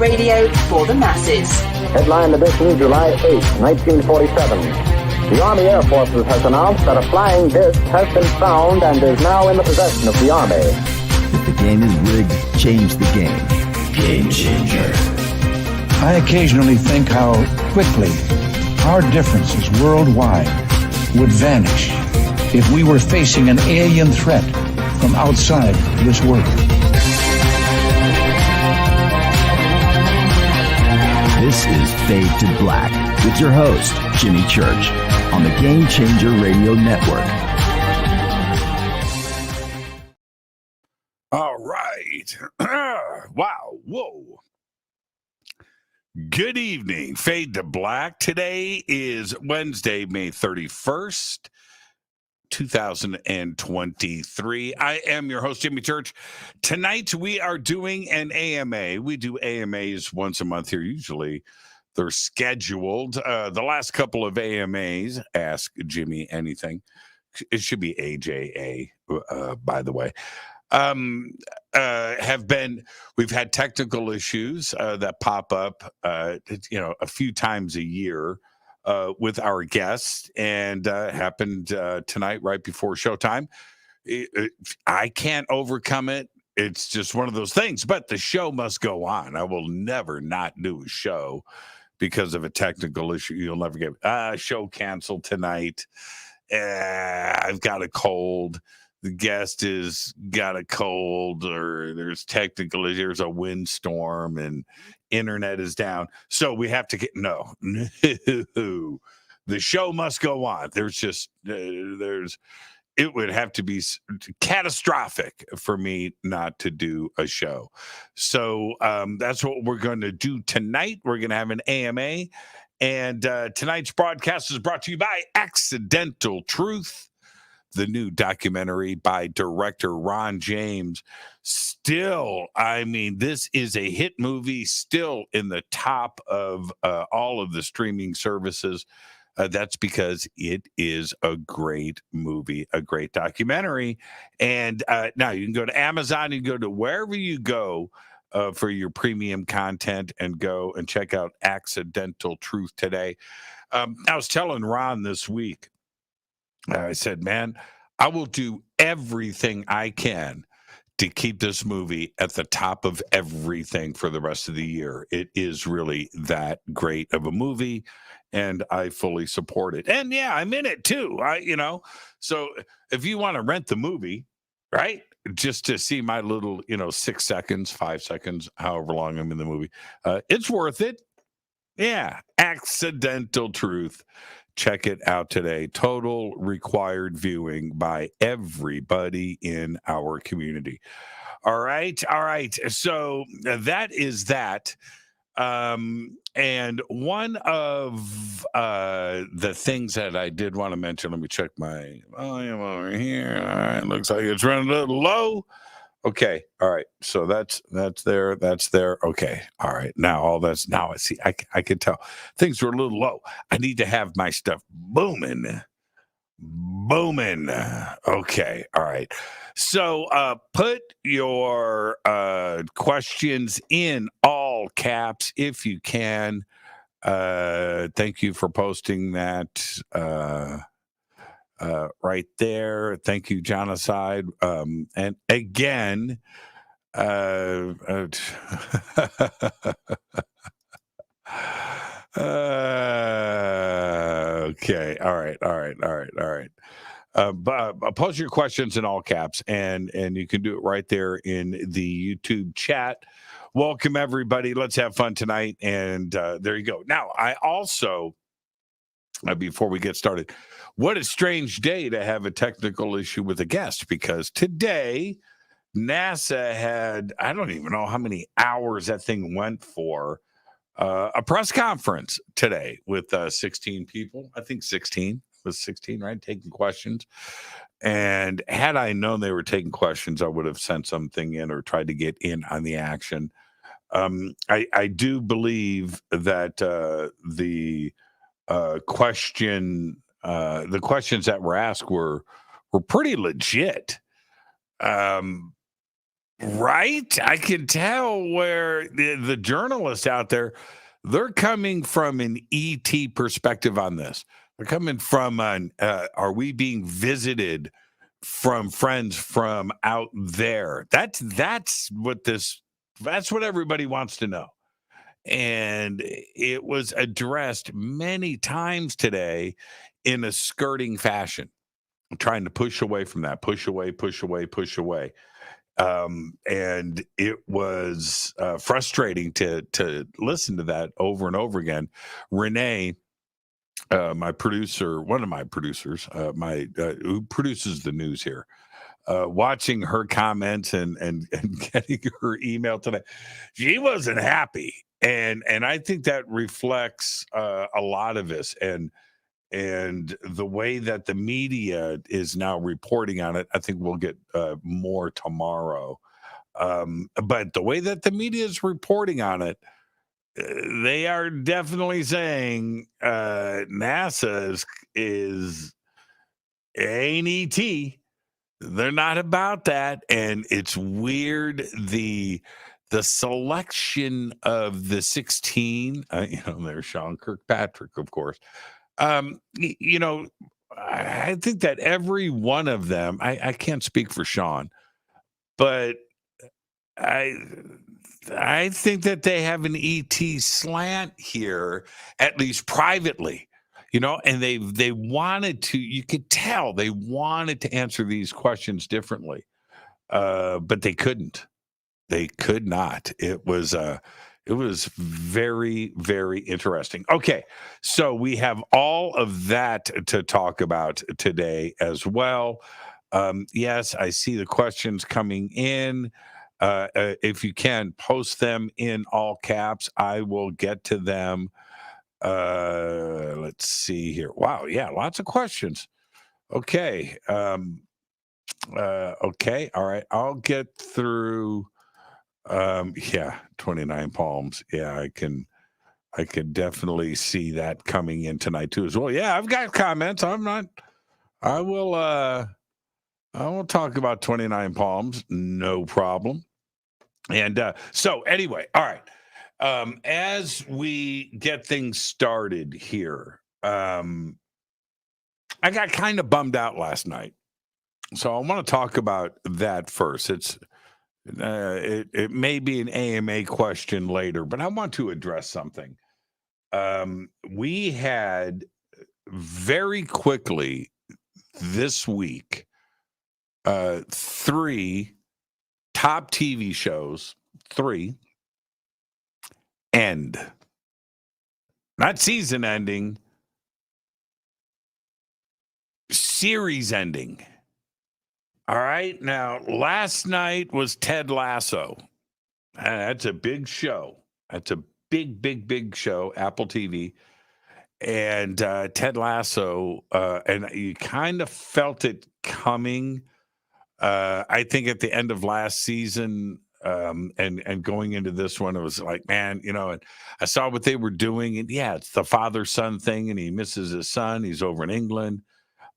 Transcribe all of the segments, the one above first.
radio for the masses. Headline edition, July 8, 1947. The Army Air Forces has announced that a flying disc has been found and is now in the possession of the Army. If the game is rigged, change the game. Game changer. I occasionally think how quickly our differences worldwide would vanish if we were facing an alien threat from outside this world. This is Fade to Black with your host, Jimmy Church, on the Game Changer Radio Network. All right. Wow. Whoa. Good evening. Fade to Black. Today is Wednesday, May 31st, 2023. I am your host, Jimmy Church. Tonight, we are doing an AMA. We do AMAs once a month here. Usually, they're scheduled. The last couple of AMAs, Ask Jimmy Anything. It should be AJA, by the way. We've had technical issues that pop up, a few times a year with our guests, and happened tonight right before showtime. I can't overcome it. It's just one of those things, but the show must go on. I will never not do a show because of a technical issue. You'll never get show canceled tonight. I've got a cold. The guest has got a cold, or there's there's a windstorm and internet is down. So we have to no. The show must go on. It would have to be catastrophic for me not to do a show. So that's what we're going to do tonight. We're going to have an AMA, and tonight's broadcast is brought to you by Accidental Truth, the new documentary by director Ron James. Still, this is a hit movie, still in the top of all of the streaming services. That's because it is a great movie, a great documentary. And now you can go to Amazon, you can go to wherever you go for your premium content, and go and check out Accidental Truth today. I was telling Ron this week, I said, man, I will do everything I can to keep this movie at the top of everything for the rest of the year. It is really that great of a movie, and I fully support it. And yeah, I'm in it too. So if you want to rent the movie, right, just to see my little, 6 seconds, 5 seconds, however long I'm in the movie, it's worth it. Yeah, Accidental Truth. Check it out today. Total required viewing by everybody in our community. All right. So that is that. And one of the things that I did want to mention, let me check my volume over here. All right, looks like it's running a little low. Okay. All right. So that's there. Okay. All right. Now I see. I can tell things were a little low. I need to have my stuff booming. Okay. All right. So put your questions in all caps if you can. Thank you for posting that. Right there. Thank you, Jonocide. And again, okay. All right. Post your questions in all caps, and you can do it right there in the YouTube chat. Welcome, everybody. Let's have fun tonight. And there you go. Now, I also, before we get started, what a strange day to have a technical issue with a guest, because today NASA had, I don't even know how many hours that thing went for, a press conference today with 16 people. I think 16 was 16, right? Taking questions. And had I known they were taking questions, I would have sent something in or tried to get in on the action. I do believe that the questions that were asked were pretty legit. Right? I can tell where the journalists out there, they're coming from an ET perspective on this. They're coming from an are we being visited from friends from out there? That's what everybody wants to know. And it was addressed many times today in a skirting fashion, trying to push away from that, push away, push away, push away. And it was frustrating to listen to that over and over again. Renee, my producer, one of my producers, who produces the news here, watching her comments and getting her email today, she wasn't happy, and I think that reflects a lot of this, and the way that the media is now reporting on it. I think we'll get more tomorrow, but the way that the media is reporting on it, they are definitely saying NASA is ain't ET. They're not about that, and it's weird the selection of the 16. There's Sean Kirkpatrick, of course. I think that every one of them. I can't speak for Sean, but I think that they have an ET slant here, at least privately, and they wanted to, you could tell they wanted to answer these questions differently, but they couldn't. They could not. It was very, very interesting. Okay, so we have all of that to talk about today as well. Yes, I see the questions coming in. If you can post them in all caps, I will get to them. Let's see here. Wow, yeah, lots of questions. Okay. Okay, all right. I'll get through. Yeah, 29 Palms. Yeah, I can definitely see that coming in tonight too as well. Yeah, I've got comments. I will talk about 29 Palms, no problem. And so anyway, all right. As we get things started here, I got kind of bummed out last night. So I want to talk about that first. It may be an AMA question later, but I want to address something. We had very quickly this week 3 top TV shows, 3 end. Not season ending, series ending. All right. Now, last night was Ted Lasso. That's a big show. That's a big, big, big show, Apple TV. And Ted Lasso, and you kind of felt it coming. I think at the end of last season, and going into this one, it was like, man, and I saw what they were doing, and yeah, it's the father-son thing, and he misses his son. He's over in England,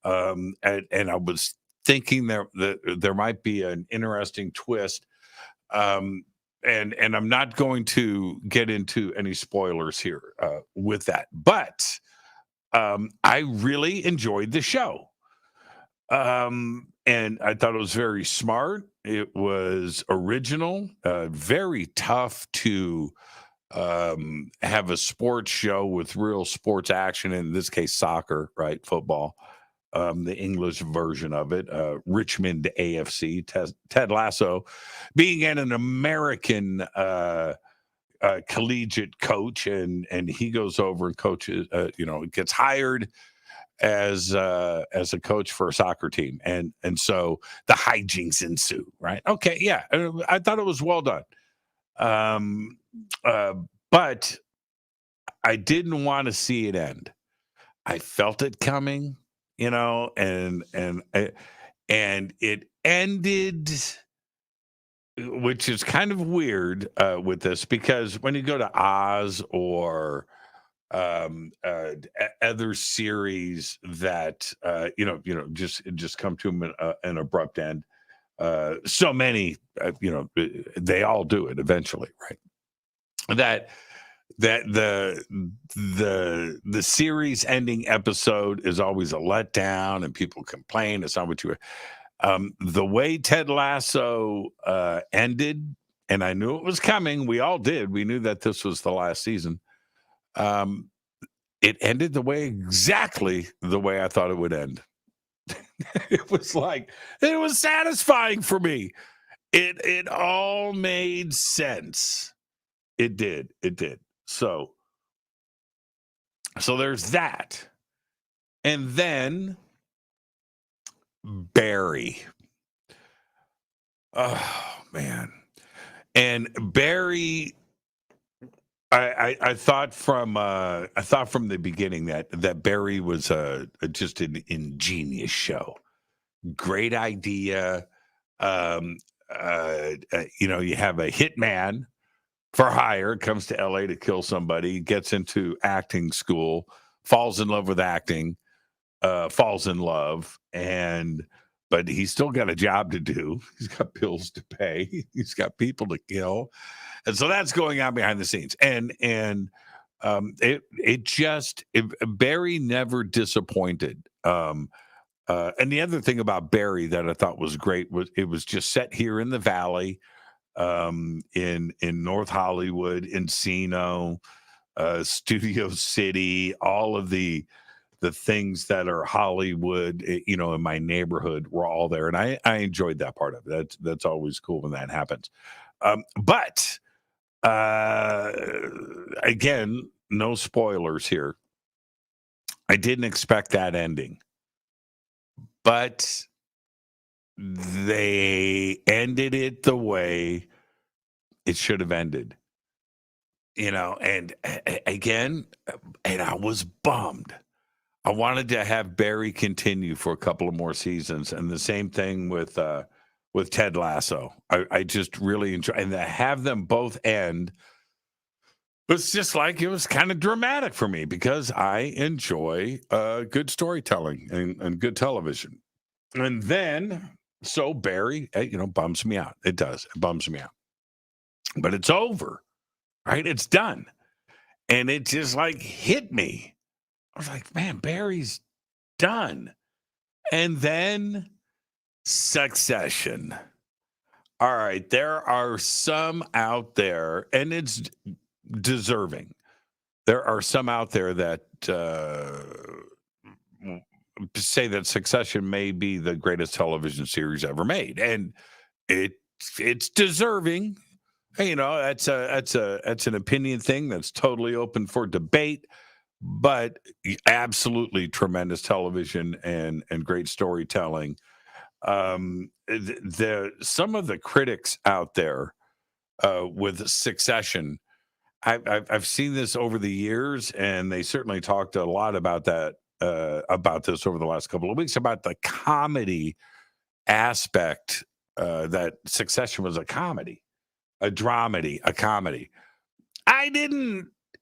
and I was thinking there might be an interesting twist, and I'm not going to get into any spoilers here with that, but I really enjoyed the show. And I thought it was very smart. It was original, very tough to have a sports show with real sports action, in this case, soccer, right? Football, the English version of it, Richmond AFC, Ted Lasso being an American collegiate coach, and he goes over and coaches, gets hired as a coach for a soccer team, and so the hijinks ensue, right? Okay, yeah, I thought it was well done, but I didn't want to see it end. I felt it coming, and it ended, which is kind of weird with this, because when you go to Oz or other series that just come to an abrupt end, so many, they all do it eventually, right? That the series ending episode is always a letdown, and people complain it's not what you were. The way Ted Lasso ended, and I knew it was coming. We all did. We knew that this was the last season. It ended exactly the way I thought it would end. It was satisfying for me. It all made sense. It did. So there's that. And then Barry. Oh man. And Barry, I thought from the beginning that Barry was just an ingenious show. Great idea. You have a hitman for hire, comes to LA to kill somebody, gets into acting school, falls in love with acting, falls in love, but he's still got a job to do. He's got bills to pay. He's got people to kill. And so that's going on behind the scenes. And Barry never disappointed. And the other thing about Barry that I thought was great was it was just set here in the Valley, in North Hollywood, Encino, Studio City, all of the things that are Hollywood, in my neighborhood were all there. And I enjoyed that part of it. That's always cool when that happens. But again, no spoilers here. I didn't expect that ending, but they ended it the way it should have ended, and again, and I was bummed. I wanted to have Barry continue for a couple of more seasons, and the same thing with Ted Lasso. I just really enjoy, and to have them both end was just it was kind of dramatic for me because I enjoy good storytelling and good television. And then, so Barry, bums me out. It does. It bums me out. But it's over, right? It's done. And it just hit me. I was like, man, Barry's done. And then Succession. All right, there are some out there, and it's deserving. There are some out there that say that Succession may be the greatest television series ever made, and it's deserving. That's an opinion thing that's totally open for debate. But absolutely tremendous television and great storytelling. Some of the critics out there with Succession, I've seen this over the years, and they certainly talked a lot about that about this over the last couple of weeks about the comedy aspect. That Succession was a comedy, a dramedy, a comedy.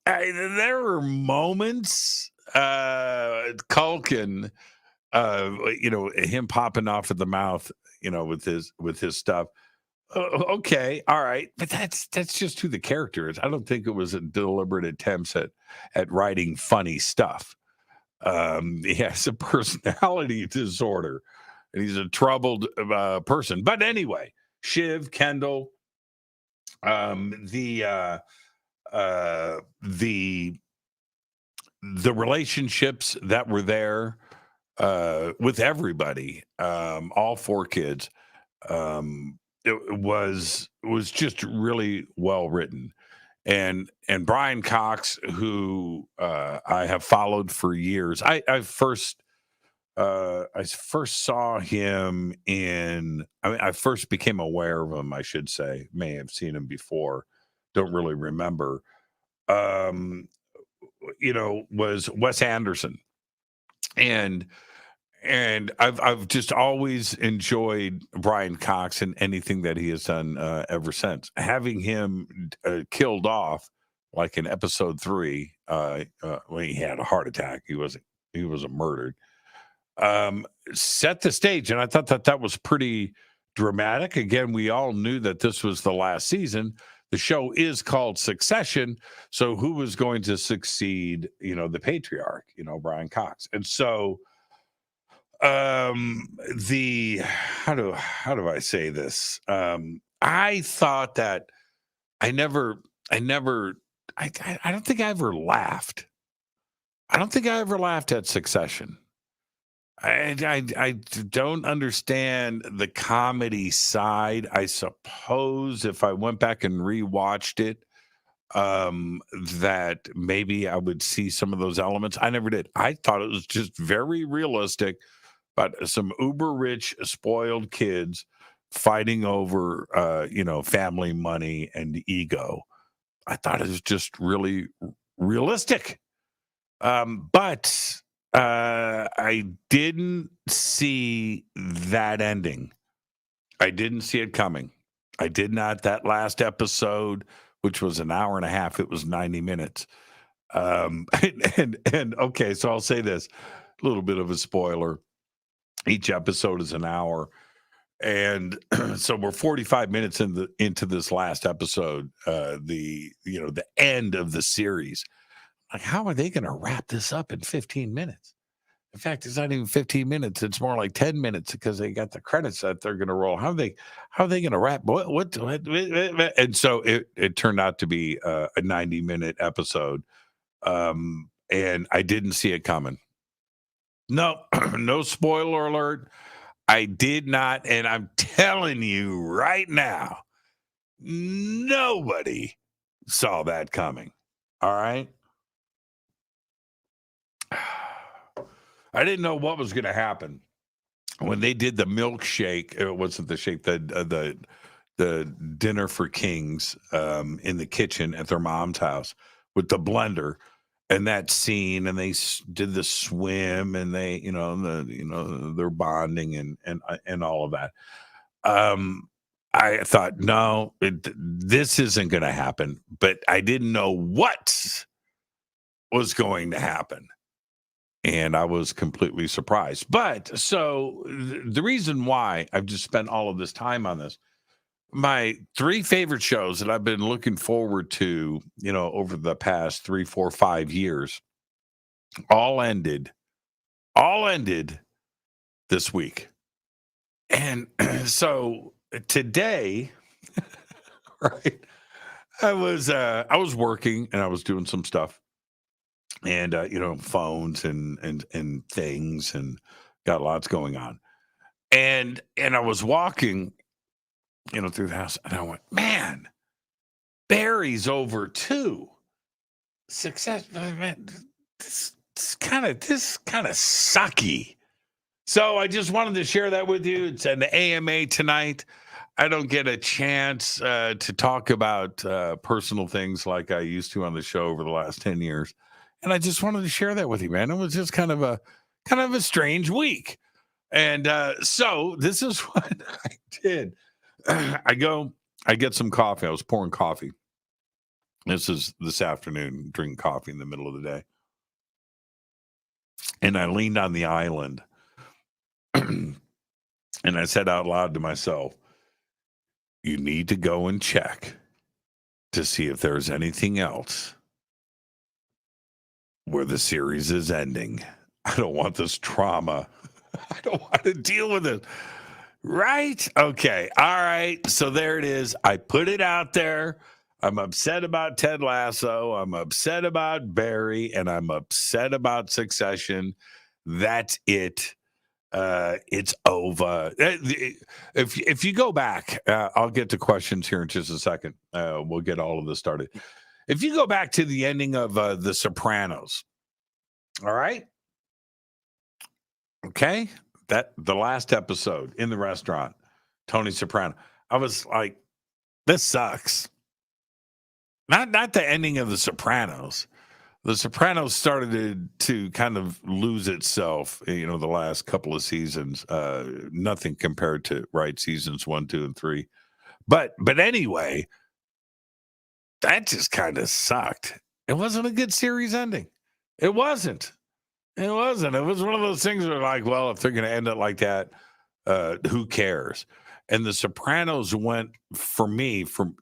There were moments, Culkin, him popping off at the mouth, with his stuff. Okay, all right, but that's just who the character is. I don't think it was a deliberate attempt at writing funny stuff. He has a personality disorder, and he's a troubled person. But anyway, Shiv, Kendall, the relationships that were there with everybody, all four kids, it was just really well written. And Brian Cox, who I have followed for years, I first saw him I first became aware of him, I should say. May have seen him before, don't really remember. Was Wes Anderson, and I've just always enjoyed Brian Cox and anything that he has done ever since. Having him killed off in episode 3 when he had a heart attack, he was murdered. Set the stage, and I thought that was pretty dramatic. Again, we all knew that this was the last season. The show is called Succession. So who was going to succeed, the patriarch, Brian Cox? And so how do I say this? I thought that I don't think I ever laughed. I don't think I ever laughed at Succession. I don't understand the comedy side. I suppose if I went back and rewatched it, that maybe I would see some of those elements. I never did. I thought it was just very realistic, but some uber rich, spoiled kids fighting over, family money and ego. I thought it was just really realistic. But I didn't see that ending. I didn't see it coming. I did not. That last episode, which was an hour and a half, it was 90 minutes. And okay, so I'll say this, a little bit of a spoiler. Each episode is an hour. And so we're 45 minutes into this last episode, the end of the series. Like, how are they going to wrap this up in 15 minutes? In fact, it's not even 15 minutes. It's more like 10 minutes because they got the credits that they're going to roll. How are they going to wrap? What? And so it turned out to be a 90-minute episode. And I didn't see it coming. No, no spoiler alert. I did not. And I'm telling you right now, nobody saw that coming. All right. I didn't know what was going to happen when they did the milkshake. It wasn't the shake, the dinner for kings in the kitchen at their mom's house with the blender and that scene, and they did the swim, and they, they're bonding and all of that. I thought, no, this isn't going to happen, but I didn't know what was going to happen. And I was completely surprised. But so the reason why I've just spent all of this time on this, my 3 favorite shows that I've been looking forward to, over the past 3, 4, 5 years, all ended this week. And so today, right, I was working and I was doing some stuff. And phones and things, and got lots going on. And I was walking, through the house, and I went, man, Barry's over too. Success, man, this kind of sucky. So I just wanted to share that with you. It's an AMA tonight. I don't get a chance to talk about personal things like I used to on the show over the last 10 years. And I just wanted to share that with you, man. It was just kind of a strange week. And so this is what I did. I get some coffee. I was pouring coffee. This afternoon, drinking coffee in the middle of the day. And I leaned on the island and I said out loud to myself, you need to go and check to see if there's anything else where the series is ending. I don't want this trauma. I don't want to deal with it. Right? Okay. All right. So there it is. I put it out there. I'm upset about Ted Lasso. I'm upset about Barry, and I'm upset about Succession. That's it. It's over. If you go back, I'll get to questions here in just a second. We'll get all of this started. If you go back to the ending of The Sopranos, all right? Okay? The last episode in the restaurant, Tony Soprano, I was like, this sucks. Not the ending of The Sopranos. The Sopranos started to kind of lose itself, the last couple of seasons. Nothing compared to, seasons 1, 2, and 3. But anyway, that just kind of sucked. It wasn't a good series ending. It wasn't. It was one of those things where like, well, if they're going to end it like that, who cares? And The Sopranos went for me from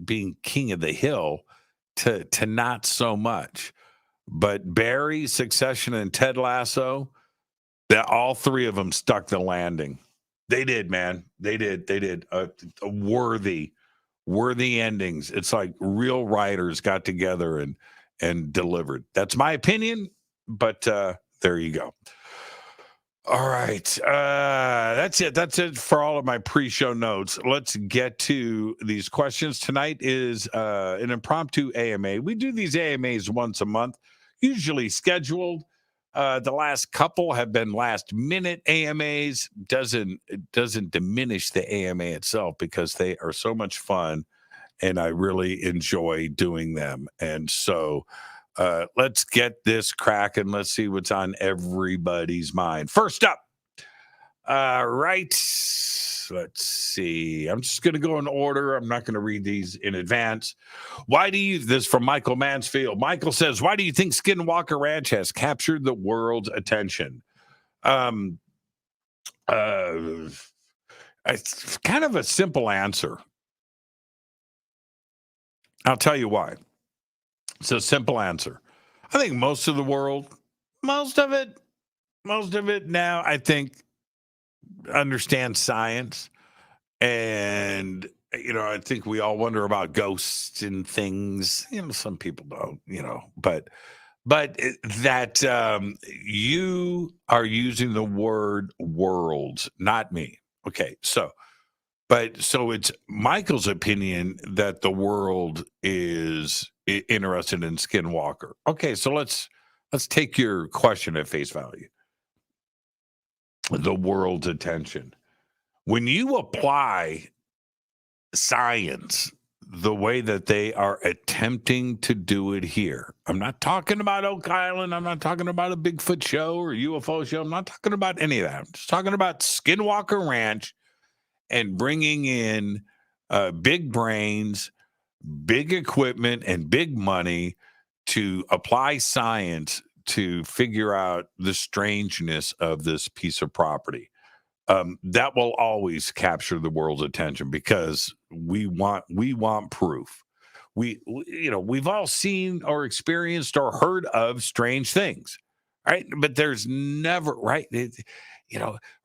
being king of the hill to not so much. But Barry, Succession, and Ted Lasso, that all three of them stuck the landing. They did, man. They did a worthy endings. It's like real writers got together and delivered. That's my opinion, but there you go. All right. That's it. That's it for all of my pre-show notes. Let's get to these questions. Tonight is an impromptu AMA. We do these AMAs once a month, usually scheduled. The last couple have been last-minute AMAs. It doesn't diminish the AMA itself because they are so much fun, and I really enjoy doing them. And so let's get this cracking. Let's see what's on everybody's mind. First up, right. Let's see. I'm just going to go in order. I'm not going to read these in advance. This is from Michael Mansfield. Michael says, why do you think Skinwalker Ranch has captured the world's attention? It's kind of a simple answer. I'll tell you why. It's a simple answer. I think most of it now, I think, understands science. And, I think we all wonder about ghosts and things. Some people don't, but that you are using the word worlds, not me. Okay. So it's Michael's opinion that the world is interested in Skinwalker. Okay, so let's take your question at face value. The world's attention. When you apply science the way that they are attempting to do it here, I'm not talking about Oak Island. I'm not talking about a Bigfoot show or UFO show. I'm not talking about any of that. I'm just talking about Skinwalker Ranch and bringing in big brains, big equipment, and big money to apply science to figure out the strangeness of this piece of property. That will always capture the world's attention because we want proof. We've all seen or experienced or heard of strange things, right? But there's never, right?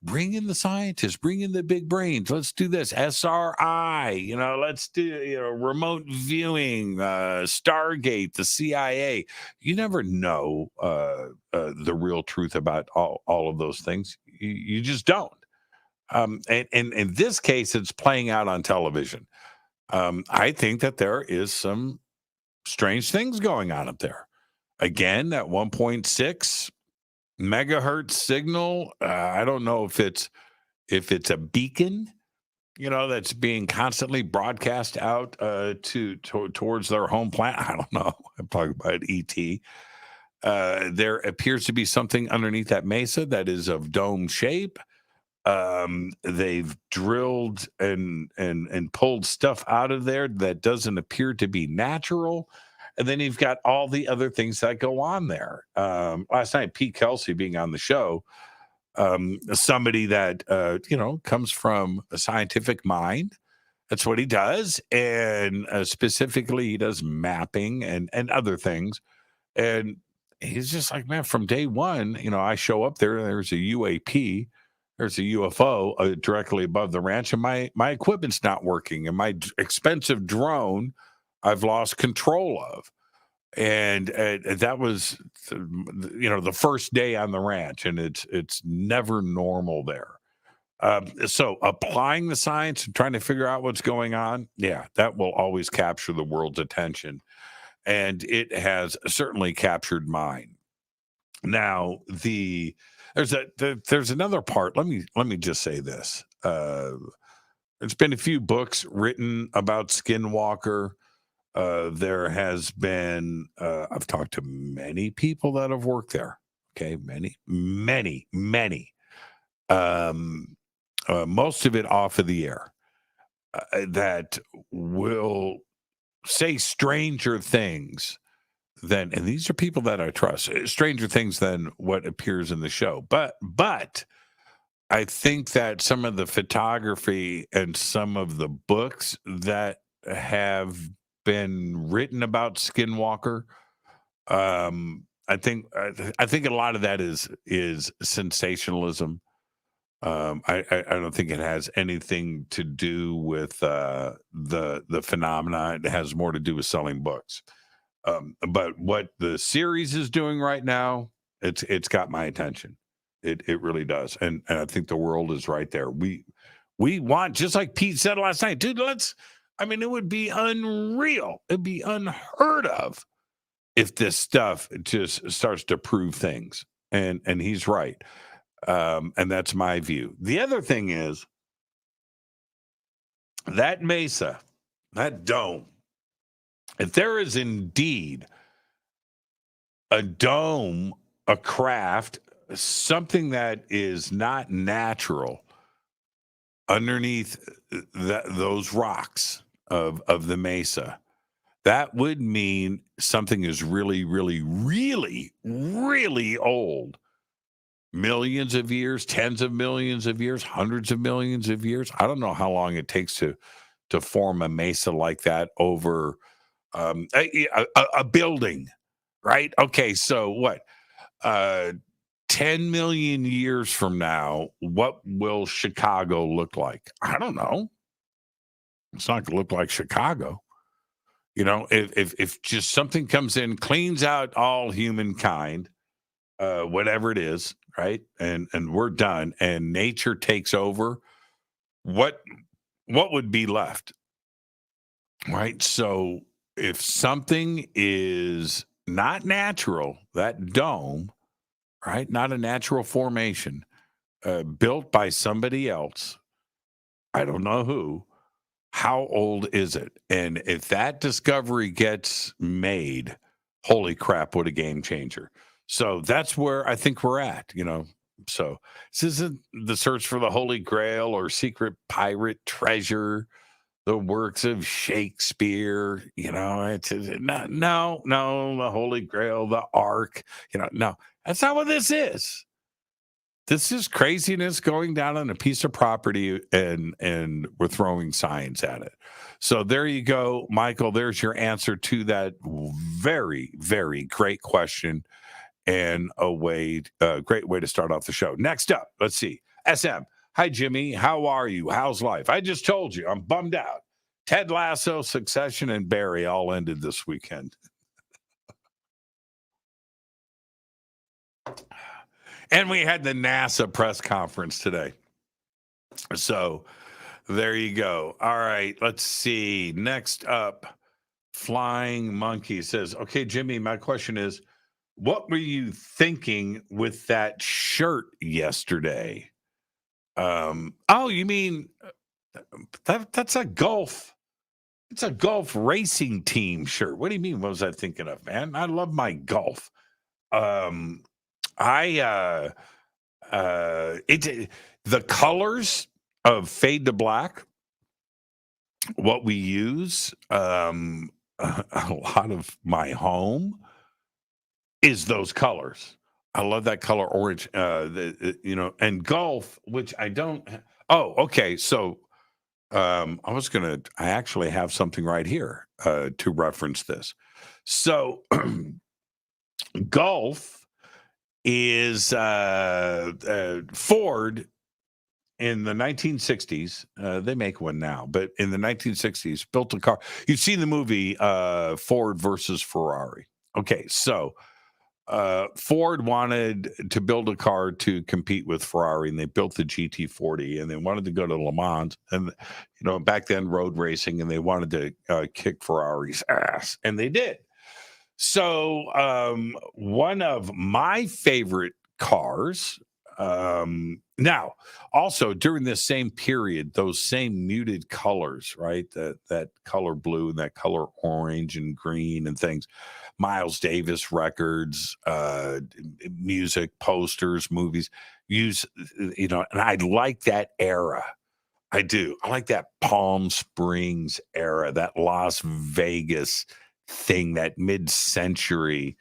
Bring in the scientists, bring in the big brains. Let's do this. SRI, let's do, remote viewing, Stargate, the CIA. You never know the real truth about all of those things. You just don't. And in this case, it's playing out on television. I think that there is some strange things going on up there. Again, at 1.6 megahertz signal. I don't know if it's a beacon, that's being constantly broadcast out towards their home planet. I don't know. I'm talking about ET. There appears to be something underneath that mesa that is of dome shape. They've drilled and pulled stuff out of there that doesn't appear to be natural. And then you've got all the other things that go on there. Last night, Pete Kelsey being on the show, somebody that, comes from a scientific mind. That's what he does. And specifically, he does mapping and other things. And he's just like, man, from day one, I show up there and there's a UAP. There's a UFO directly above the ranch, and my equipment's not working. And my expensive drone, I've lost control of. And that was, the first day on the ranch, and it's never normal there. So applying the science and trying to figure out what's going on, yeah, that will always capture the world's attention. And it has certainly captured mine. Now, there's another part. Let me just say this. There's been a few books written about Skinwalker. There has been, I've talked to many people that have worked there. Okay. Many. Most of it off of the air, that will say stranger things than, and these are people that I trust, stranger things than what appears in the show. But I think that some of the photography and some of the books that have been written about Skinwalker, I think a lot of that is sensationalism. I don't think it has anything to do with the phenomena. It has more to do with selling books. But what the series is doing right now, it's got my attention. It really does, and I think the world is right there. We want, just like Pete said last night, dude. I mean, it would be unreal. It'd be unheard of if this stuff just starts to prove things. And he's right. And that's my view. The other thing is that mesa, that dome, if there is indeed a dome, a craft, something that is not natural underneath those rocks of the mesa, that would mean something is really, really, really, really old. Millions of years, tens of millions of years, hundreds of millions of years. I don't know how long it takes to form a mesa like that over a building, right? Okay, so what? 10 million years from now, what will Chicago look like? I don't know. It's not going to look like Chicago. You know, if just something comes in, cleans out all humankind, whatever it is, right? And we're done, and nature takes over, what would be left? Right? So if something is not natural, that dome, right? Not a natural formation, built by somebody else, I don't know who, how old is it? And if that discovery gets made, holy crap, what a game changer. So that's where I think we're at, you know. So this isn't the search for the Holy Grail or secret pirate treasure, the works of Shakespeare, you know. It's no, the Holy Grail, the Ark, you know, no, that's not what this is. This is craziness going down on a piece of property, and we're throwing science at it. So there you go, Michael. There's your answer to that very, very great question, and a great way to start off the show. Next up, let's see. SM. Hi, Jimmy. How are you? How's life? I just told you I'm bummed out. Ted Lasso, Succession, and Barry all ended this weekend. And we had the NASA press conference today. So there you go. All right, let's see. Next up, Flying Monkey says, okay, Jimmy, my question is, what were you thinking with that shirt yesterday? Oh, you mean that's a golf. It's a golf racing team shirt. What do you mean? What was I thinking of, man? I love my golf. The colors of fade to black, what we use, a lot of my home is those colors. I love that color orange, and golf, which I don't. Oh, okay. So, I actually have something right here, to reference this. So golf is Ford in the 1960s. They make one now, but in the 1960s, built a car. You've seen the movie Ford versus Ferrari. Okay, so Ford wanted to build a car to compete with Ferrari, and they built the GT40, and they wanted to go to Le Mans, and back then road racing, and they wanted to kick Ferrari's ass, and they did. So one of my favorite cars, now also during this same period, those same muted colors, right? That color blue and that color orange and green and things, Miles Davis records, music, posters, movies, and I like that era. I do. I like that Palm Springs era, that Las Vegas thing, that mid-century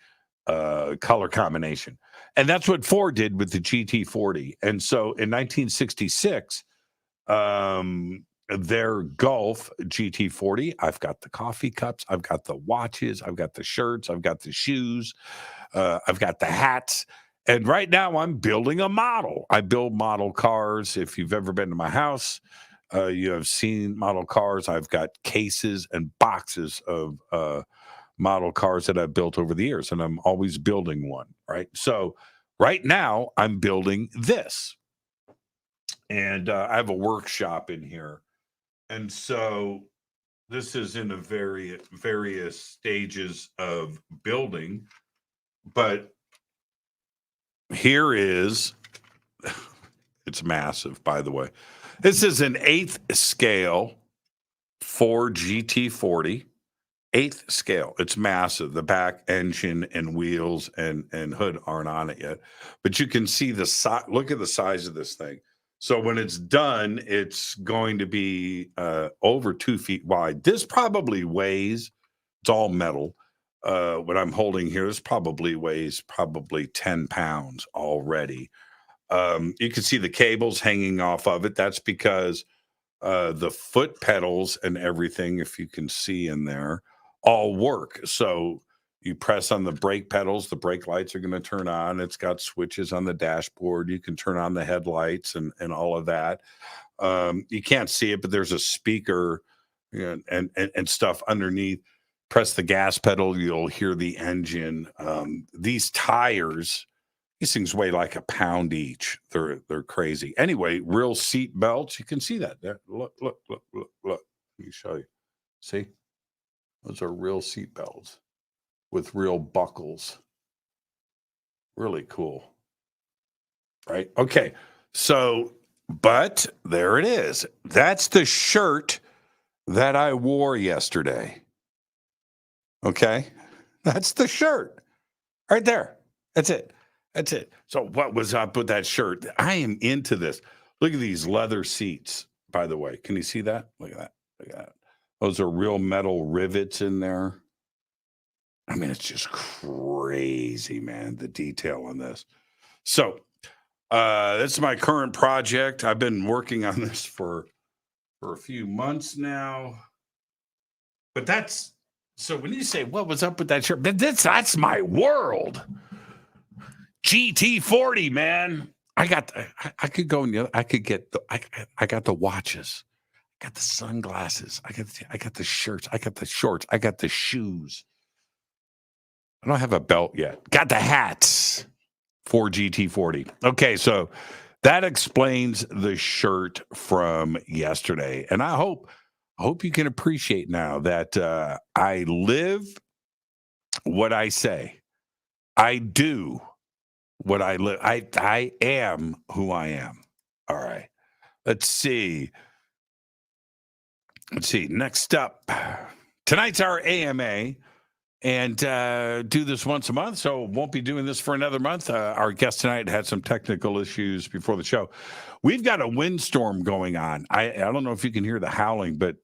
color combination. And that's what Ford did with the GT40. And so in 1966, their Golf GT40, I've got the coffee cups, I've got the watches, I've got the shirts, I've got the shoes, I've got the hats. And right now I'm building a model. I build model cars. If you've ever been to my house, you have seen model cars. I've got cases and boxes of model cars that I've built over the years, and I'm always building one, right? So right now I'm building this, and I have a workshop in here. And so this is in a various stages of building, but here is, it's massive, by the way. This is an 8th scale Ford GT40. 8th scale. It's massive. The back engine and wheels and hood aren't on it yet, but you can see the size. Look at the size of this thing. So when it's done, it's going to be over 2 feet wide. This probably weighs, it's all metal. What I'm holding here, this probably weighs 10 pounds already. You can see the cables hanging off of it. That's because the foot pedals and everything, if you can see in there, all work. So you press on the brake pedals, the brake lights are going to turn on. It's got switches on the dashboard. You can turn on the headlights and all of that. You can't see it, but there's a speaker, and stuff underneath. Press the gas pedal, you'll hear the engine. These tires, these things weigh like a pound each. They're crazy. Anyway, real seat belts. You can see that there. Look. Let me show you. See? Those are real seat belts with real buckles. Really cool. Right? Okay. So, but there it is. That's the shirt that I wore yesterday. Okay? That's the shirt. Right there. That's it. That's it. So what was up with that shirt? I am into this. Look at these leather seats, by the way. Can you see that? Look at that. Look at that. Those are real metal rivets in there. I mean, it's just crazy, man, the detail on this. So this is my current project. I've been working on this for a few months now. But that's, so when you say, what was up with that shirt? That's my world. GT40, man. I could go in the other, I could get the, I got the watches. I got the sunglasses. I got the shirts. I got the shorts. I got the shoes. I don't have a belt yet. Got the hats for GT40. Okay, so that explains the shirt from yesterday. And I hope you can appreciate now that I live what I say. I do what I live. I am who I am. All right. Let's see. Next up, tonight's our AMA, and do this once a month, so won't be doing this for another month. Our guest tonight had some technical issues before the show. We've got a windstorm going on. I don't know if you can hear the howling, but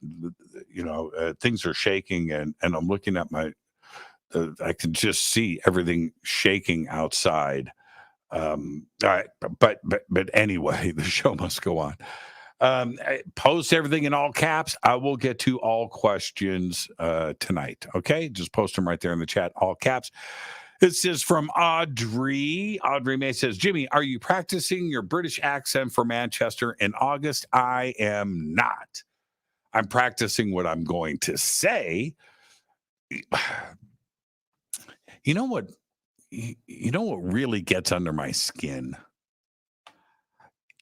things are shaking, and I'm looking at my. I can just see everything shaking outside. All right, but anyway, the show must go on. Post everything in all caps. I will get to all questions tonight. Okay, just post them right there in the chat, all caps. This is from Audrey. Audrey May says, Jimmy, are you practicing your British accent for Manchester in August? I am not. I'm practicing what I'm going to say. You know what really gets under my skin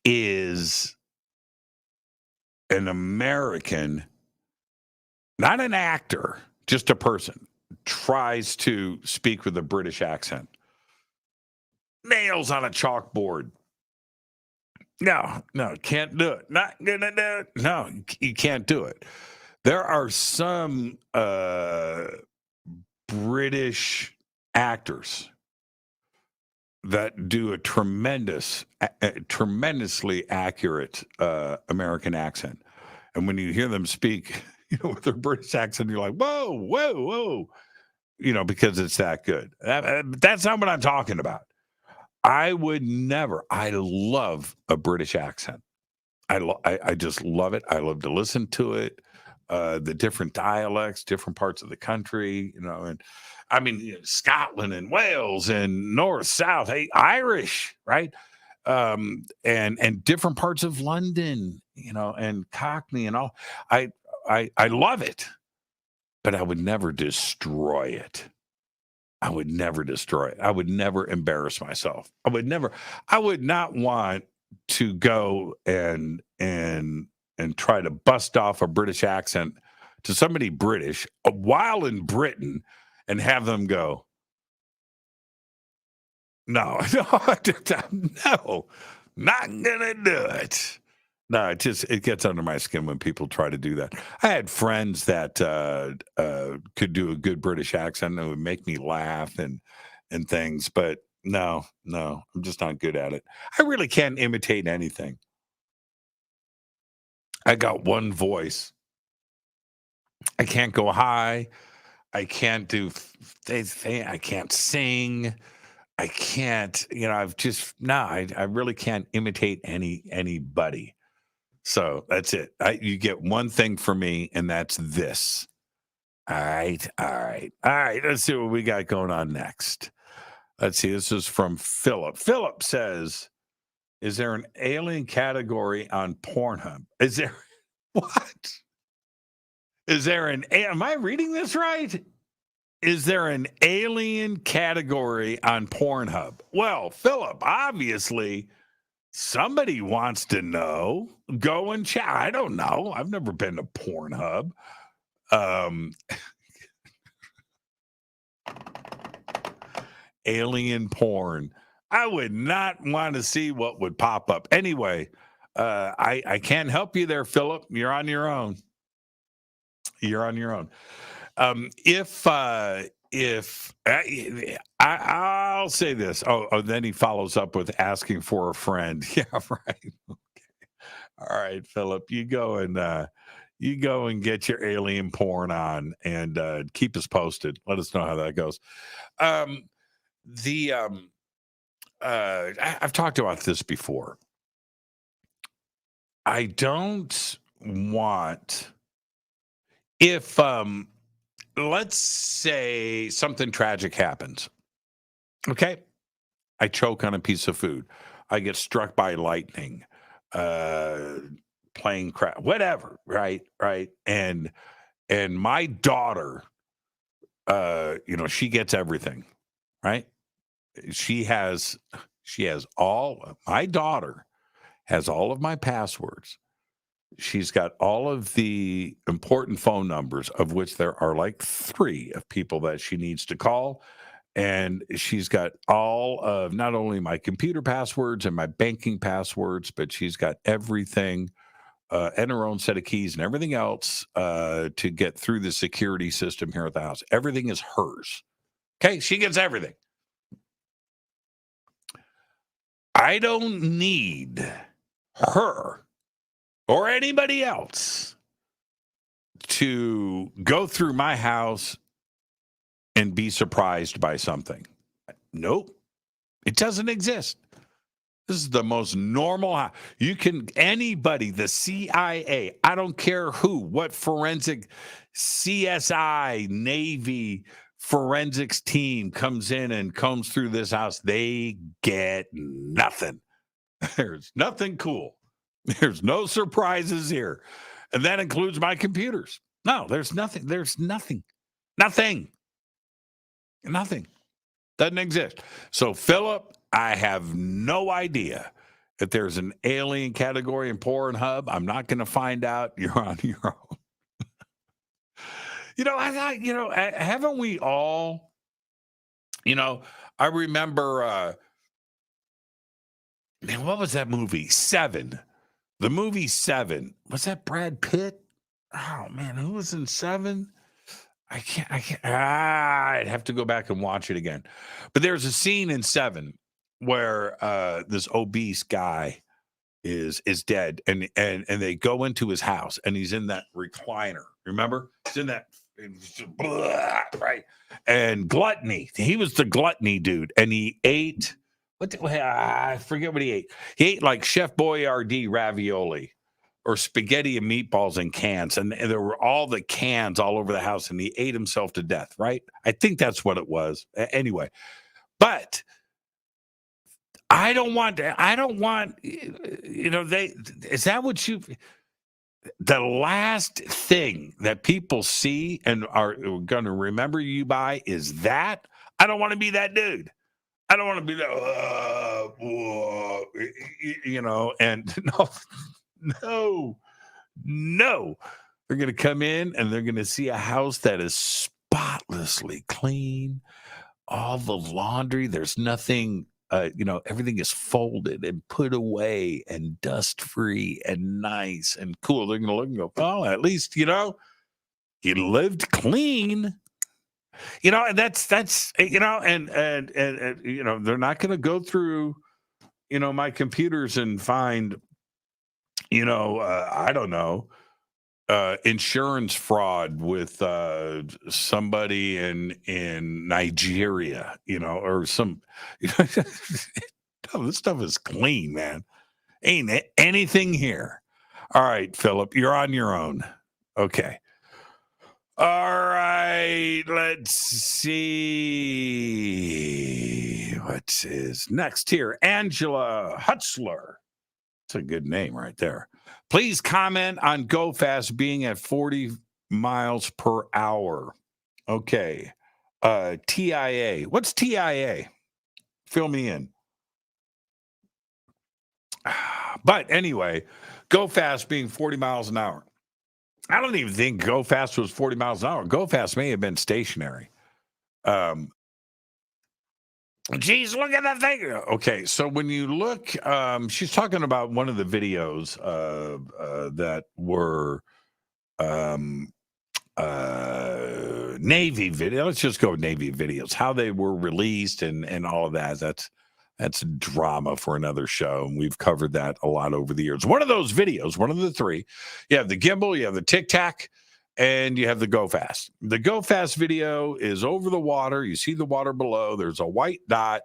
is an American, not an actor, just a person, tries to speak with a British accent. Nails on a chalkboard. No, can't do it. Not gonna do it. No, you can't do it. There are some British actors that do a tremendously accurate American accent. And when you hear them speak, with their British accent, you're like, whoa, because it's that good. That's not what I'm talking about. I would never. I love a British accent. I just love it. I love to listen to it. The different dialects, different parts of the country, and I mean Scotland and Wales and North, South, hey, Irish, right? And different parts of London, and Cockney and all. I love it, but I would never destroy it. I would never destroy it. I would never embarrass myself. I would not want to go and try to bust off a British accent to somebody British while in Britain and have them go, no, no, not gonna do it. No, it gets under my skin when people try to do that. I had friends that could do a good British accent and it would make me laugh and things, but no, I'm just not good at it. I really can't imitate anything. I got one voice. I can't go high. I can't do I can't sing. I can't, I really can't imitate anybody. So that's it. You get one thing for me, and that's this. All right. Let's see what we got going on next. Let's see. This is from Philip. Philip says, is there an alien category on Pornhub? Is there what? Is there am I reading this right? Is there an alien category on Pornhub? Well, Philip, obviously somebody wants to know. Go and chat. I don't know. I've never been to Pornhub. Alien porn. I would not want to see what would pop up. Anyway, I can't help you there, Philip. You're on your own. You're on your own. I'll say this. Oh, then he follows up with asking for a friend. Yeah, right. Okay. All right, Philip, you go and get your alien porn on and keep us posted. Let us know how that goes. I've talked about this before. I don't want if let's say something tragic happens. Okay. I choke on a piece of food. I get struck by lightning, plane crash, whatever. Right. And my daughter, she gets everything. Right. My daughter has all of my passwords. She's got all of the important phone numbers, of which there are like 3 of people that she needs to call. And she's got all of not only my computer passwords and my banking passwords, but she's got everything and her own set of keys and everything else to get through the security system here at the house. Everything is hers. Okay. She gets everything. I don't need her or anybody else to go through my house and be surprised by something. Nope. It doesn't exist. This is the most normal. Anybody, the CIA, I don't care who, what forensic CSI, Navy forensics team comes in and combs through this house, they get nothing. There's nothing cool. There's no surprises here. And that includes my computers. No, there's nothing. There's nothing. Nothing. Doesn't exist. So, Philip, I have no idea if there's an alien category in Pornhub. I'm not going to find out. You're on your own. I thought, haven't we all, I remember, what was that movie? Seven. The movie Seven. Was that Brad Pitt? Oh man, who was in Seven? I can't. I'd have to go back and watch it again. But there's a scene in Seven where this obese guy is dead, and they go into his house, and he's in that recliner. Remember? He's in that right. And gluttony. He was the gluttony dude, and he ate. I forget what he ate. He ate like Chef Boyardee ravioli or spaghetti and meatballs in cans. And there were all the cans all over the house, and he ate himself to death, right? I think that's what it was. Anyway, but I don't want, is that what the last thing that people see and are going to remember you by is that? I don't want to be that dude. I don't want to be that, and no. They're going to come in and they're going to see a house that is spotlessly clean. All the laundry, there's nothing, everything is folded and put away and dust free and nice and cool. They're going to look and go, oh, at least, he lived clean. And that's and they're not going to go through, my computers and find, I don't know, insurance fraud with somebody in Nigeria, or some, no, this stuff is clean, man. Ain't anything here. All right, Philip, you're on your own. Okay. All right, let's see what is next here. Angela Hutzler. It's a good name right there. Please comment on Go Fast being at 40 miles per hour. Okay. TIA. What's TIA? Fill me in. But anyway, Go Fast being 40 miles an hour. I don't even think Go Fast was 40 miles an hour. Go Fast may have been stationary. Geez, look at that thing. Okay, so when you look, she's talking about one of the videos that were Navy video. Let's just go with Navy videos, how they were released and all of that. That's drama for another show, and we've covered that a lot over the years. One of those videos, one of the three, you have the gimbal, you have the Tic Tac, and you have the Go Fast. The Go Fast video is over the water. You see the water below. There's a white dot,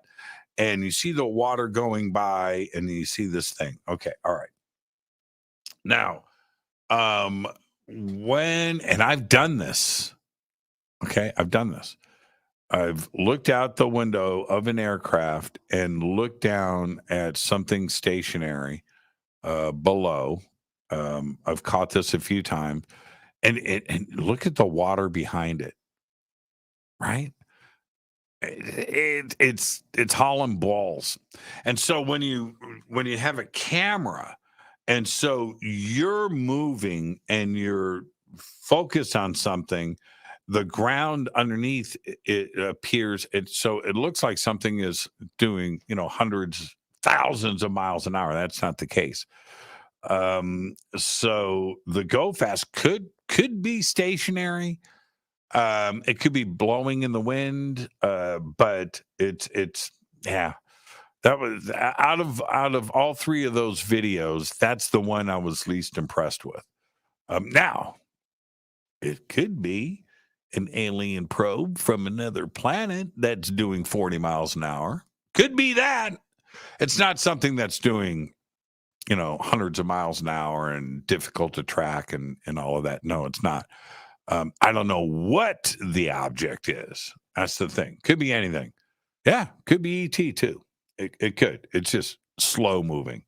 and you see the water going by, and you see this thing. Okay, all right. Now, and I've done this. Okay, I've done this. I've looked out the window of an aircraft and looked down at something stationary below. I've caught this a few times, and look at the water behind it. Right? It's Holland balls, and so when you have a camera, and so you're moving and you're focused on something. The ground underneath it appears, so it looks like something is doing, hundreds, thousands of miles an hour. That's not the case. So the Go Fast could be stationary. It could be blowing in the wind, but it's yeah. That was out of all three of those videos. That's the one I was least impressed with. Now, it could be an alien probe from another planet that's doing 40 miles an hour. Could be that. It's not something that's doing, hundreds of miles an hour and difficult to track and all of that. No, it's not. I don't know what the object is. That's the thing. Could be anything. Yeah, could be ET too. It could. It's just slow moving.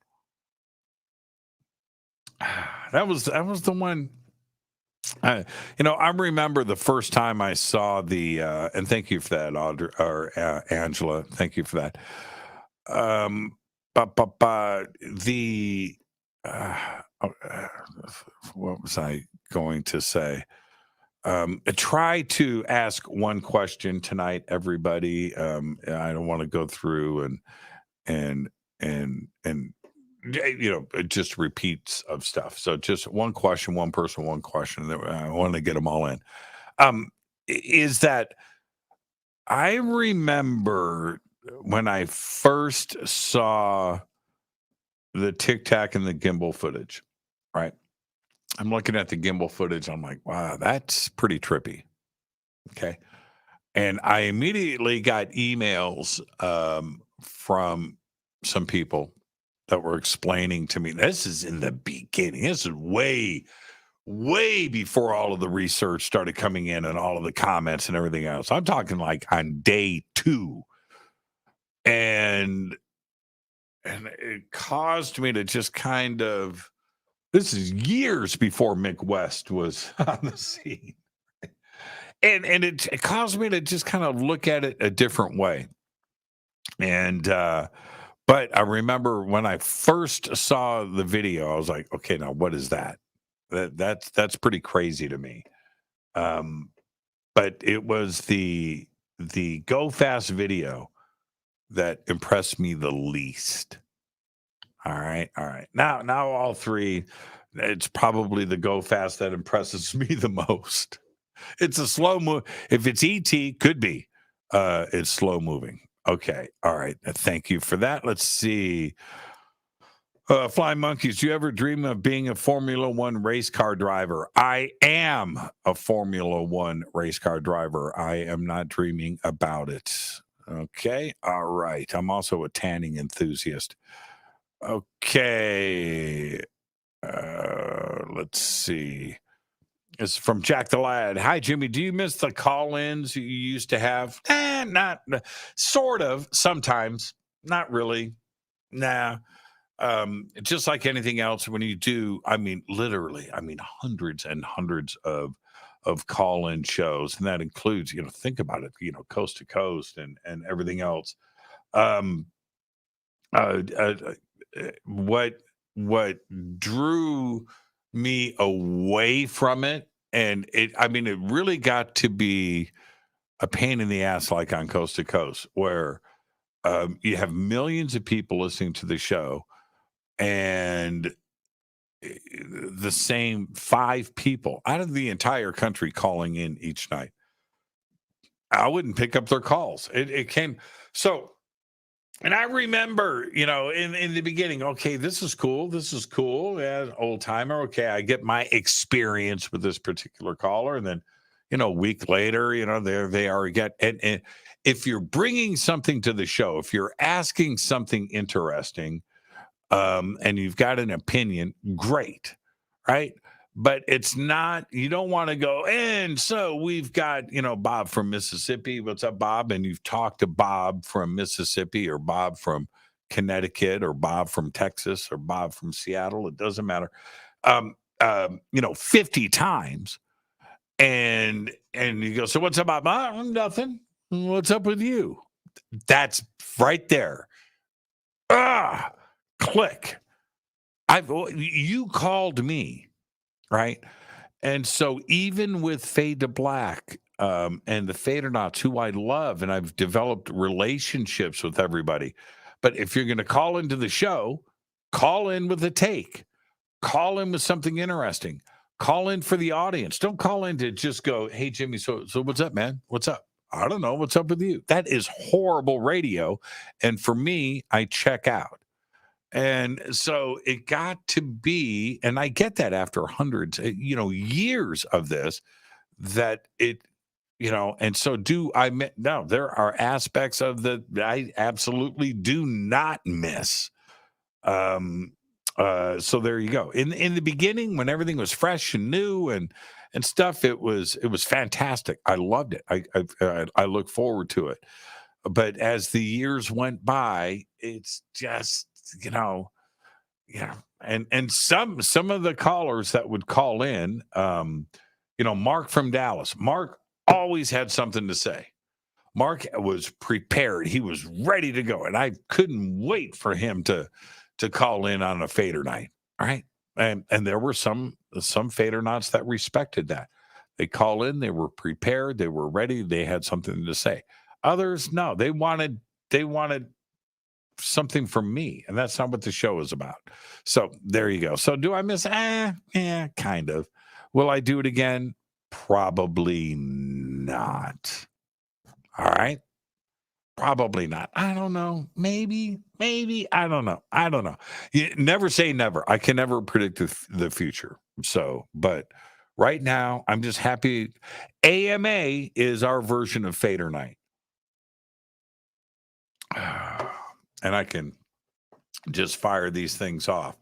That was the one. I remember the first time I saw the, and thank you for that, Audrey, or Angela. Thank you for that. What was I going to say? Try to ask one question tonight, everybody. I don't want to go through and just repeats of stuff. So just one question, one person, one question. I want to get them all in. Is that I remember when I first saw the Tic Tac and the gimbal footage, right? I'm looking at the gimbal footage. I'm like, wow, that's pretty trippy. Okay. And I immediately got emails from some people that were explaining to me, this is in the beginning. This is way before all of the research started coming in and all of the comments and everything else. I'm talking like on day 2. And it caused me to just kind of, this is years before Mick West was on the scene. And it caused me to just kind of look at it a different way. And but I remember when I first saw the video, I was like, okay, now what is that? That's pretty crazy to me. But it was the Go Fast video that impressed me the least. All right. Now all three, it's probably the Go Fast that impresses me the most. It's a slow move. If it's ET, could be. It's slow moving. Okay. All right. Thank you for that. Let's see. Flying Monkeys, do you ever dream of being a Formula One race car driver? I am a Formula One race car driver. I am not dreaming about it. Okay. All right. I'm also a tanning enthusiast. Okay. Let's see. It's from Jack the Lad. Hi, Jimmy. Do you miss the call-ins you used to have? Not sort of. Sometimes. Not really. Nah. Just like anything else, when you do, I mean, literally, hundreds and hundreds of call-in shows, and that includes, think about it, coast to coast and everything else. What drew me away from it, and it really got to be a pain in the ass, like on Coast to Coast, where you have millions of people listening to the show, and the same 5 people out of the entire country calling in each night. I wouldn't pick up their calls. It came so. And I remember, in the beginning, okay, this is cool. Yeah, old timer. Okay, I get my experience with this particular caller. And then, a week later, there they are again. And if you're bringing something to the show, if you're asking something interesting, and you've got an opinion, great, right? But it's not, you don't want to go, and so we've got, Bob from Mississippi. What's up, Bob? And you've talked to Bob from Mississippi, or Bob from Connecticut, or Bob from Texas, or Bob from Seattle. It doesn't matter. 50 times. And you go, so what's up, Bob? Nothing. What's up with you? That's right there. Click. You called me. Right. And so even with Fade to Black and the Fadernauts, who I love, and I've developed relationships with everybody. But if you're going to call into the show, call in with a take, call in with something interesting, call in for the audience. Don't call in to just go, hey, Jimmy, so what's up, man? What's up? I don't know. What's up with you? That is horrible radio. And for me, I check out. And so it got to be, and I get that after hundreds, years of this, that it, and so no, there are aspects of I absolutely do not miss. So there you go. In the beginning, when everything was fresh and new and stuff, it was fantastic. I loved it. I look forward to it. But as the years went by, it's just, and some of the callers that would call in, Mark from Dallas. Mark always had something to say. Mark was prepared. He was ready to go, and I couldn't wait for him to call in on a Fader night. All right, and there were some Fadernauts that respected that. They call in, they were prepared, they were ready, they had something to say. Others, no, they wanted something from me, and that's not what the show is about. So there you go. So do I miss? Kind of. Will I do it again? Probably not. All right. Probably not. I don't know. Maybe. I don't know. You never say never. I can never predict the future. So, but right now, I'm just happy. AMA is our version of Fader Night. And I can just fire these things off.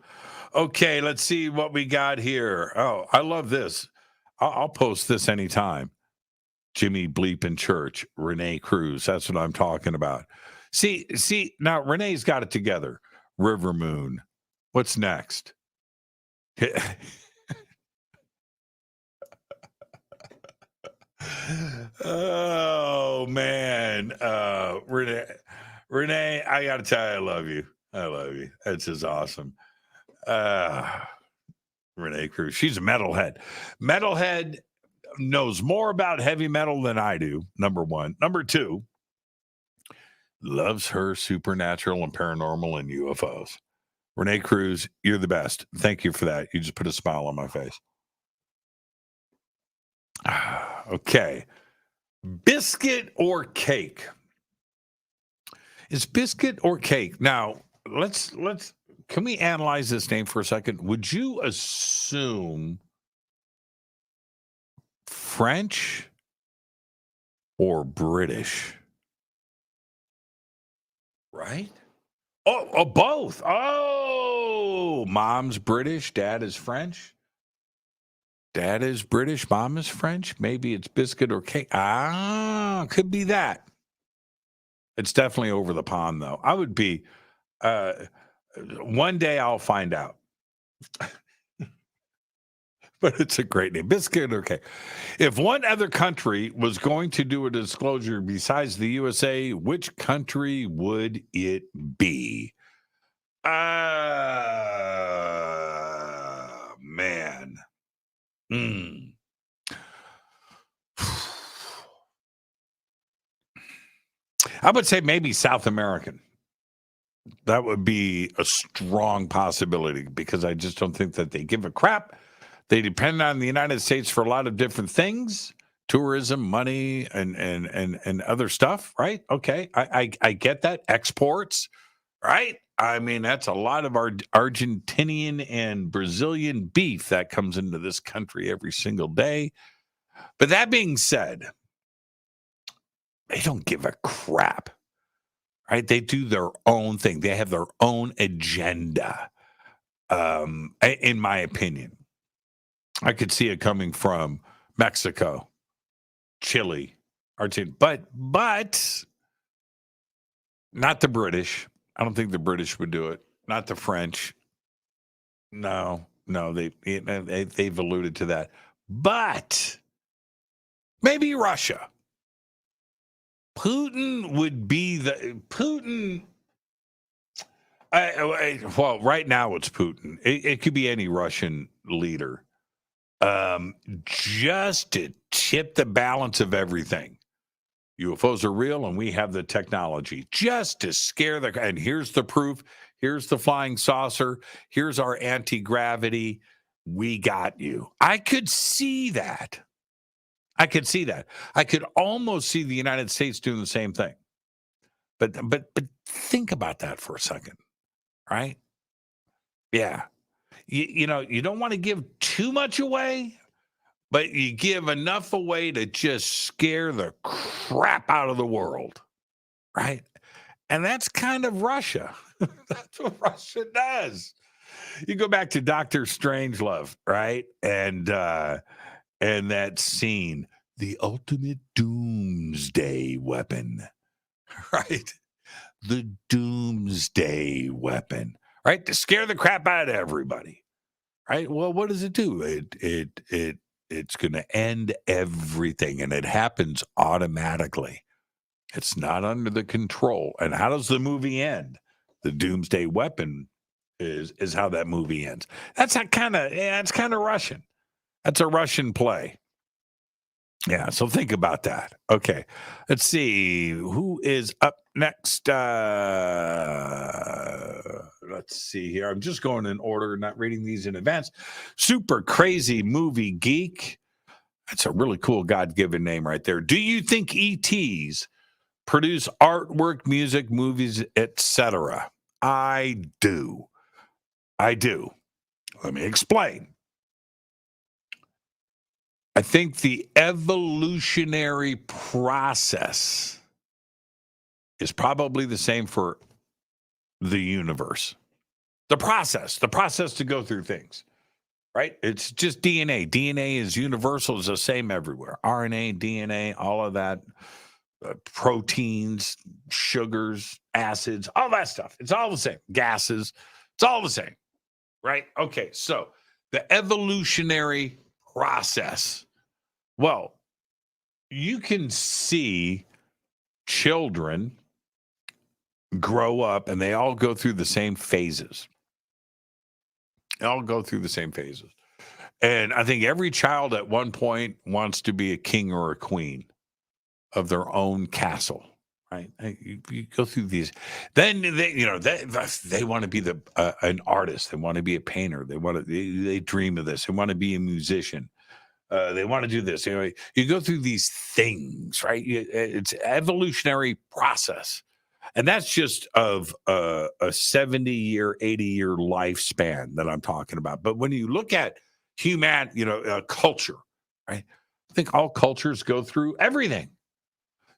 Okay, let's see what we got here. Oh, I love this. I'll post this anytime. Jimmy Bleep in Church, Renee Cruz. That's what I'm talking about. See, now Renee's got it together. River Moon. What's next? Oh man. Renee, I gotta tell you, I love you. I love you. That's just awesome. Renee Cruz. She's a metalhead. Metalhead knows more about heavy metal than I do, number one. Number two, loves her supernatural and paranormal and UFOs. Renee Cruz, you're the best. Thank you for that. You just put a smile on my face. Okay. Biscuit or cake? Is biscuit or cake? Now, let's can we analyze this name for a second? Would you assume French or British? Right? Oh, both. Oh, mom's British, dad is French. Dad is British, mom is French. Maybe it's biscuit or cake. Could be that. It's definitely over the pond, though. I would be. One day I'll find out. But it's a great name. Biscuit or cake. If one other country was going to do a disclosure besides the USA, which country would it be? Man. I would say maybe South American. That would be a strong possibility because I just don't think that they give a crap. They depend on the United States for a lot of different things, tourism, money, and other stuff, right? Okay, I get that. Exports, right? I mean, that's a lot of our Argentinian and Brazilian beef that comes into this country every single day. But that being said, they don't give a crap, right? They do their own thing. They have their own agenda, in my opinion. I could see it coming from Mexico, Chile, Argentina, but not the British. I don't think the British would do it. Not the French. No, they've alluded to that. But maybe Russia. Putin would be the Putin. Well, right now it's Putin. It could be any Russian leader. Just to tip the balance of everything. UFOs are real and we have the technology just to scare and here's the proof. Here's the flying saucer. Here's our anti-gravity. We got you. I could see that. I could almost see the United States doing the same thing. But think about that for a second, right? Yeah. You know, you don't want to give too much away, but you give enough away to just scare the crap out of the world, right? And that's kind of Russia. That's what Russia does. You go back to Dr. Strangelove, right? And that scene, the ultimate doomsday weapon, right? The doomsday weapon. Right, to scare the crap out of everybody. Right. Well, what does it do? It's going to end everything, and it happens automatically. It's not under the control. And how does the movie end? The doomsday weapon is how that movie ends. That's kind of Russian. That's a Russian play. Yeah, so think about that. Okay, let's see who is up next. Let's see here. I'm just going in order, not reading these in advance. Super Crazy Movie Geek. That's a really cool God-given name right there. Do you think ETs produce artwork, music, movies, etc.? I do. Let me explain. I think the evolutionary process is probably the same for the universe. The process to go through things, right? It's just DNA. DNA is universal, it's the same everywhere. RNA, DNA, all of that, proteins, sugars, acids, all that stuff. It's all the same. Gases, it's all the same, right? Okay, so the evolutionary process. Well, you can see children grow up and they all go through the same phases. They all go through the same phases. And I think every child at one point wants to be a king or a queen of their own castle, right? You go through these. Then they want to be an artist. They want to be a painter. They dream of this. They want to be a musician. They want to do this. You go through these things, right? It's evolutionary process. And that's just of a 70-year, 80-year lifespan that I'm talking about. But when you look at culture, right? I think all cultures go through everything.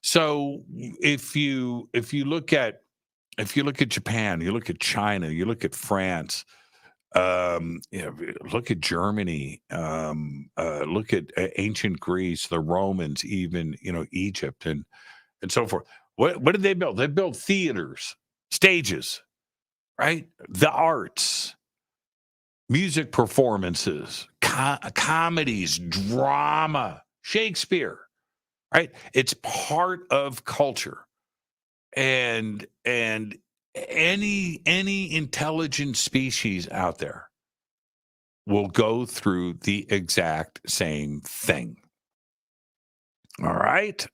So if you look at Japan, you look at China, you look at France, look at Germany, look at ancient Greece, the Romans, even Egypt and so forth. What did they build? They built theaters, stages, right? The arts, music performances, comedies, drama, Shakespeare, right? It's part of culture. And any intelligent species out there will go through the exact same thing. All right.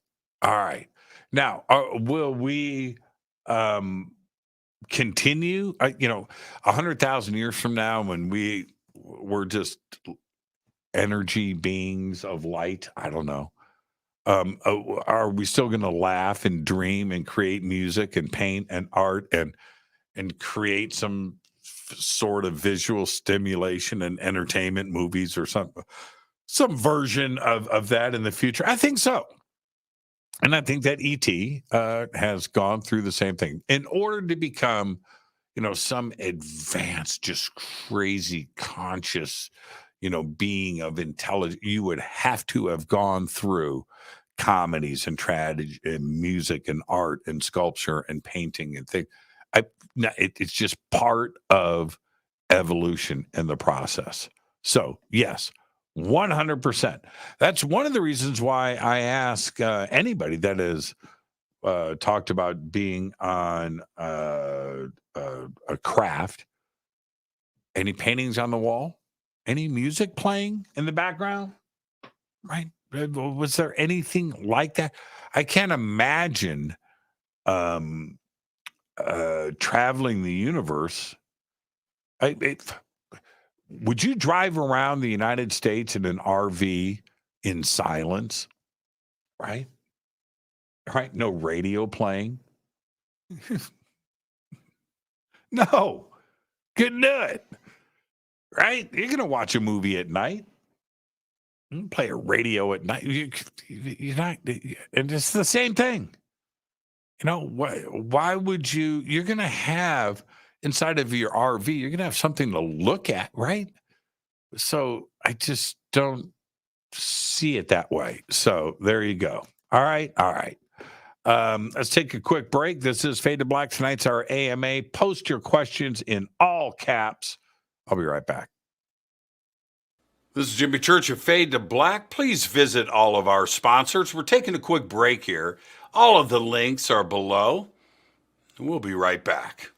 Now, will we continue? 100,000 years from now, when we're just energy beings of light, I don't know. Are we still going to laugh and dream and create music and paint and art and create some sort of visual stimulation and entertainment, movies or some version of that in the future? I think so. And I think that E.T. Has gone through the same thing. In order to become, some advanced, just crazy, conscious, being of intelligence, you would have to have gone through comedies and tragedy and music and art and sculpture and painting and things. It's just part of evolution in the process. So, yes. 100%. That's one of the reasons why I ask anybody that has talked about being on a craft. Any paintings on the wall? Any music playing in the background? Right? Was there anything like that? I can't imagine traveling the universe. Would you drive around the United States in an RV in silence? Right? Right? No radio playing? No. Couldn't do it. Right? You're going to watch a movie at night. You can play a radio at night. You're not, and it's the same thing. Why would you? You're going to have inside of your RV, you're going to have something to look at, right? So I just don't see it that way. So there you go. All right. Let's take a quick break. This is Fade to Black. Tonight's our AMA. Post your questions in all caps. I'll be right back. This is Jimmy Church of Fade to Black. Please visit all of our sponsors. We're taking a quick break here. All of the links are below. We'll be right back.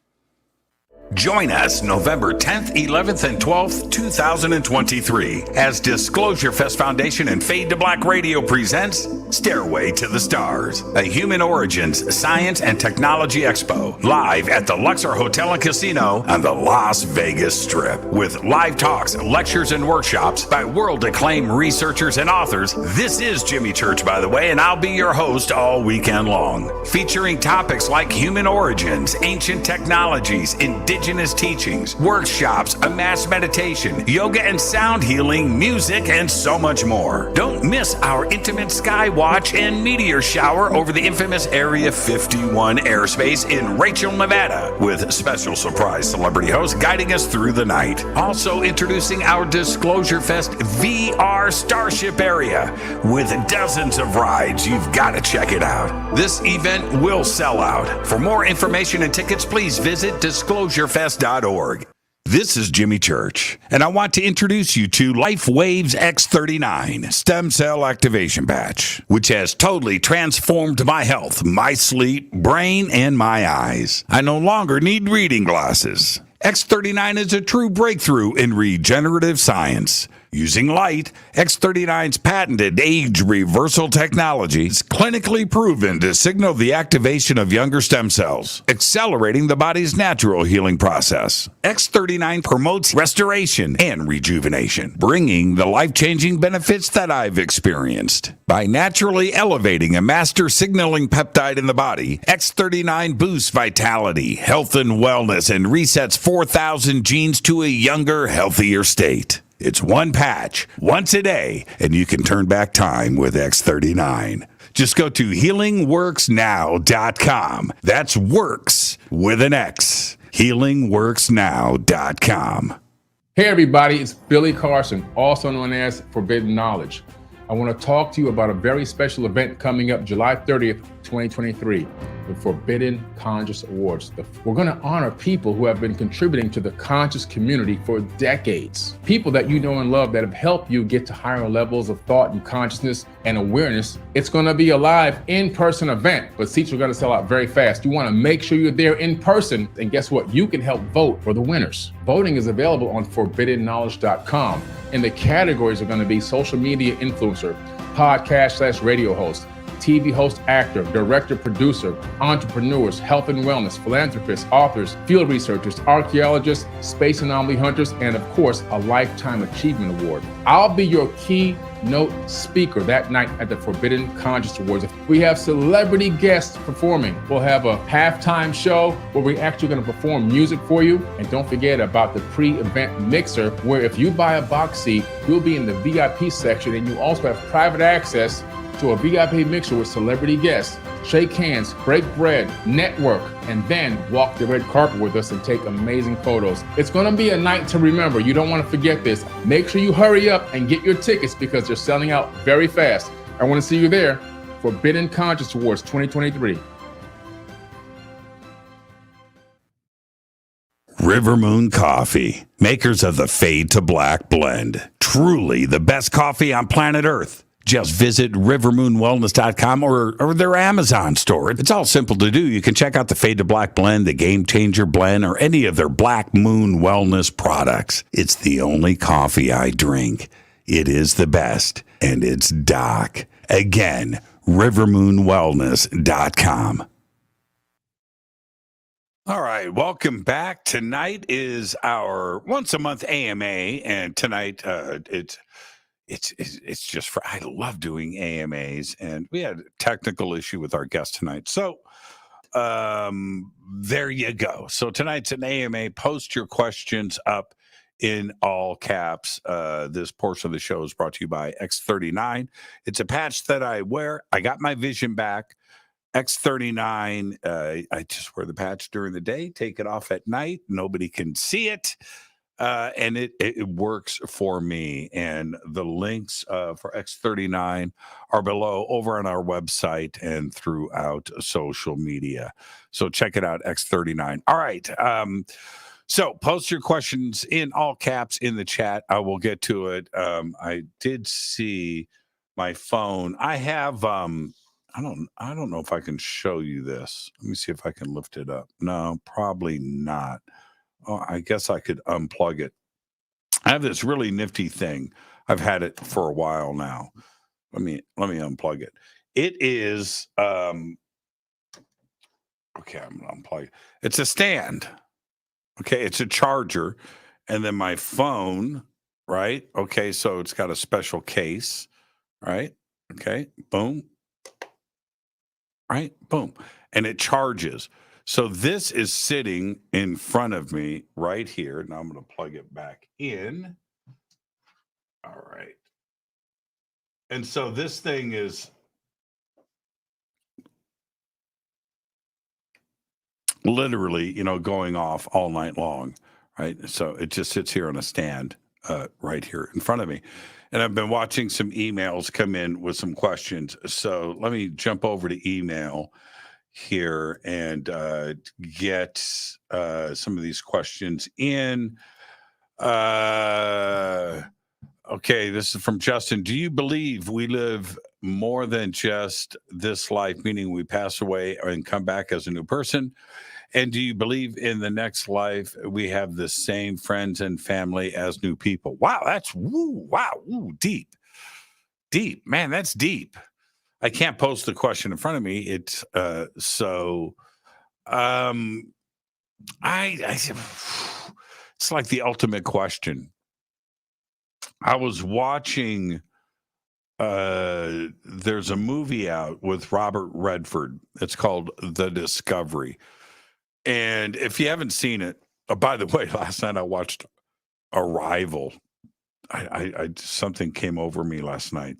Join us November 10th, 11th, and 12th, 2023 as Disclosure Fest Foundation and Fade to Black Radio presents Stairway to the Stars, a Human Origins Science and Technology Expo, live at the Luxor Hotel and Casino on the Las Vegas Strip. With live talks, lectures, and workshops by world-acclaimed researchers and authors. This is Jimmy Church, by the way, and I'll be your host all weekend long, featuring topics like human origins, ancient technologies, indigenous indigenous teachings, workshops, a mass meditation, yoga and sound healing, music, and so much more. Don't miss our intimate sky watch and meteor shower over the infamous Area 51 airspace in Rachel, Nevada, with special surprise celebrity hosts guiding us through the night. Also introducing our Disclosure Fest VR Starship area with dozens of rides. You've got to check it out. This event will sell out. For more information and tickets, please visit disclosurefest.org. This is Jimmy Church, and I want to introduce you to Wave X39 stem cell activation patch, which has totally transformed my health, my sleep, brain, and my eyes. I no longer need reading glasses. X39 is a true breakthrough in regenerative science. Using light, X39's patented age reversal technology is clinically proven to signal the activation of younger stem cells, accelerating the body's natural healing process. X39 promotes restoration and rejuvenation, bringing the life-changing benefits that I've experienced. By naturally elevating a master signaling peptide in the body, X39 boosts vitality, health and wellness, and resets 4,000 genes to a younger, healthier state. It's one patch, once a day, and you can turn back time with X39. Just go to healingworksnow.com. That's works with an X. healingworksnow.com. Hey everybody, it's Billy Carson, also known as Forbidden Knowledge. I want to talk to you about a very special event coming up July 30th, 2023, the Forbidden Conscious Awards. We're going to honor people who have been contributing to the conscious community for decades. People that you know and love that have helped you get to higher levels of thought and consciousness and awareness. It's going to be a live in-person event, but seats are going to sell out very fast. You want to make sure you're there in person, and guess what? You can help vote for the winners. Voting is available on forbiddenknowledge.com, and the categories are going to be social media influencer, podcast/radio host, TV host, actor, director, producer, entrepreneurs, health and wellness, philanthropists, authors, field researchers, archaeologists, space anomaly hunters, and of course, a Lifetime Achievement Award. I'll be your keynote speaker that night at the Forbidden Conscious Awards. We have celebrity guests performing. We'll have a halftime show where we're actually going to perform music for you. And don't forget about the pre-event mixer, where if you buy a box seat, you'll be in the VIP section, and you also have private access to a VIP mixer with celebrity guests. Shake hands, break bread, network, and then walk the red carpet with us and take amazing photos. It's gonna be a night to remember. You don't wanna forget this. Make sure you hurry up and get your tickets because they're selling out very fast. I wanna see you there. Forbidden Conscious Awards 2023. River Moon Coffee, makers of the Fade to Black blend. Truly the best coffee on planet Earth. Just visit rivermoonwellness.com or their Amazon store. It's all simple to do. You can check out the Fade to Black blend, the Game Changer blend, or any of their Black Moon Wellness products. It's the only coffee I drink. It is the best, and it's Doc. Again, rivermoonwellness.com. All right, welcome back. Tonight is our once-a-month AMA, and tonight it's just for, I love doing AMAs, and we had a technical issue with our guest tonight. So there you go. So tonight's an AMA. Post your questions up in all caps. This portion of the show is brought to you by X39. It's a patch that I wear. I got my vision back. X39, I just wear the patch during the day, take it off at night. Nobody can see it. And it works for me. And the links for X39 are below over on our website and throughout social media. So check it out, X39. All right. So post your questions in all caps in the chat. I will get to it. I did see my phone. I have I don't know if I can show you this. Let me see if I can lift it up. No, probably not. Oh, I guess I could unplug it. I have this really nifty thing. I've had it for a while now. Let me unplug it. It is okay, I'm gonna unplug it. It's a stand. Okay, it's a charger, and then my phone, right? Okay, so it's got a special case, right? Okay, boom. Right, boom, and it charges. So this is sitting in front of me right here. Now I'm going to plug it back in. All right. And so this thing is literally, going off all night long, right? So it just sits here on a stand right here in front of me. And I've been watching some emails come in with some questions. So let me jump over to email here and get some of these questions in. Okay, this is from Justin. Do you believe we live more than just this life, meaning we pass away and come back as a new person? And do you believe in the next life we have the same friends and family as new people? Wow, that's deep. Deep, man, that's deep. I can't post the question in front of me. It's I it's like the ultimate question. I was watching there's a movie out with Robert Redford. It's called The Discovery. And if you haven't seen it, by the way, last night I watched Arrival. I something came over me last night,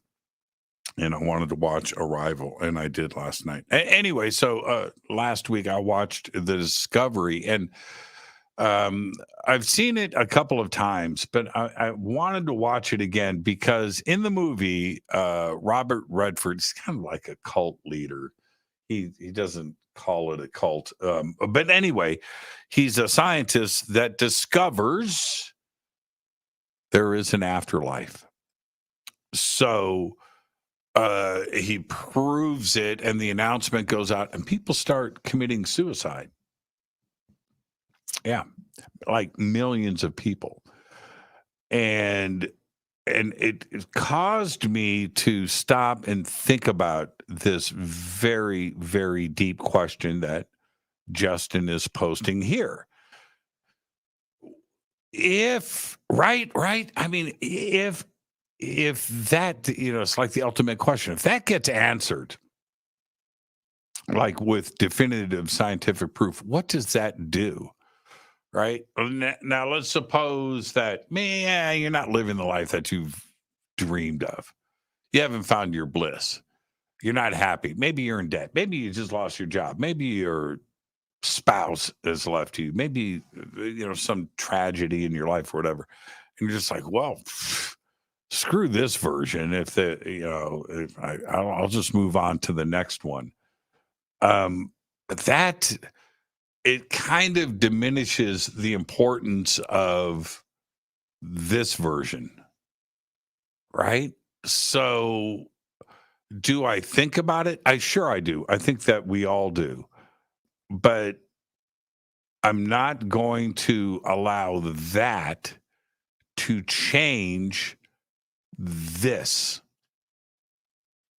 and I wanted to watch Arrival, and I did last night. Anyway, so last week I watched The Discovery, and I've seen it a couple of times, but I wanted to watch it again because in the movie, Robert Redford is kind of like a cult leader. He doesn't call it a cult, but anyway, he's a scientist that discovers there is an afterlife. So he proves it, and the announcement goes out, and people start committing suicide. Yeah, like millions of people. And it caused me to stop and think about this very, very deep question that Justin is posting here. If right, I mean, if that, it's like the ultimate question. If that gets answered, like with definitive scientific proof, what does that do? Right now, let's suppose that, man, you're not living the life that you've dreamed of. You haven't found your bliss. You're not happy. Maybe you're in debt. Maybe you just lost your job. Maybe your spouse has left you. Maybe, some tragedy in your life or whatever. And you're just like, well, screw this version. I'll just move on to the next one. That it kind of diminishes the importance of this version, right? So do I think about it? Sure I do. I think that we all do. But I'm not going to allow that to change this.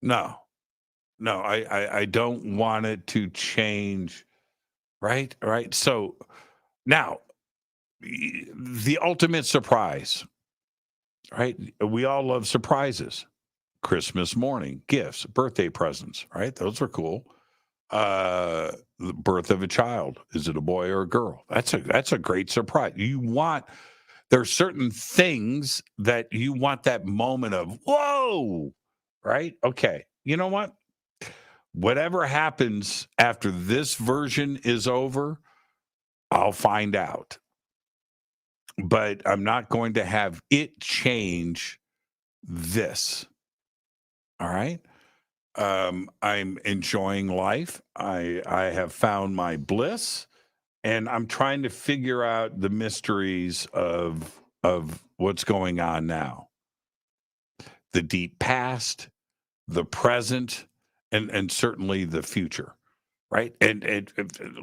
No, I don't want it to change. Right. So now the ultimate surprise, right? We all love surprises. Christmas morning, gifts, birthday presents, right? Those are cool. The birth of a child. Is it a boy or a girl? That's a great surprise. There's certain things that you want that moment of, whoa, right? Okay. You know what? Whatever happens after this version is over, I'll find out. But I'm not going to have it change this. All right. I'm enjoying life. I have found my bliss, and I'm trying to figure out the mysteries of what's going on now. The deep past, the present, and certainly the future, right? And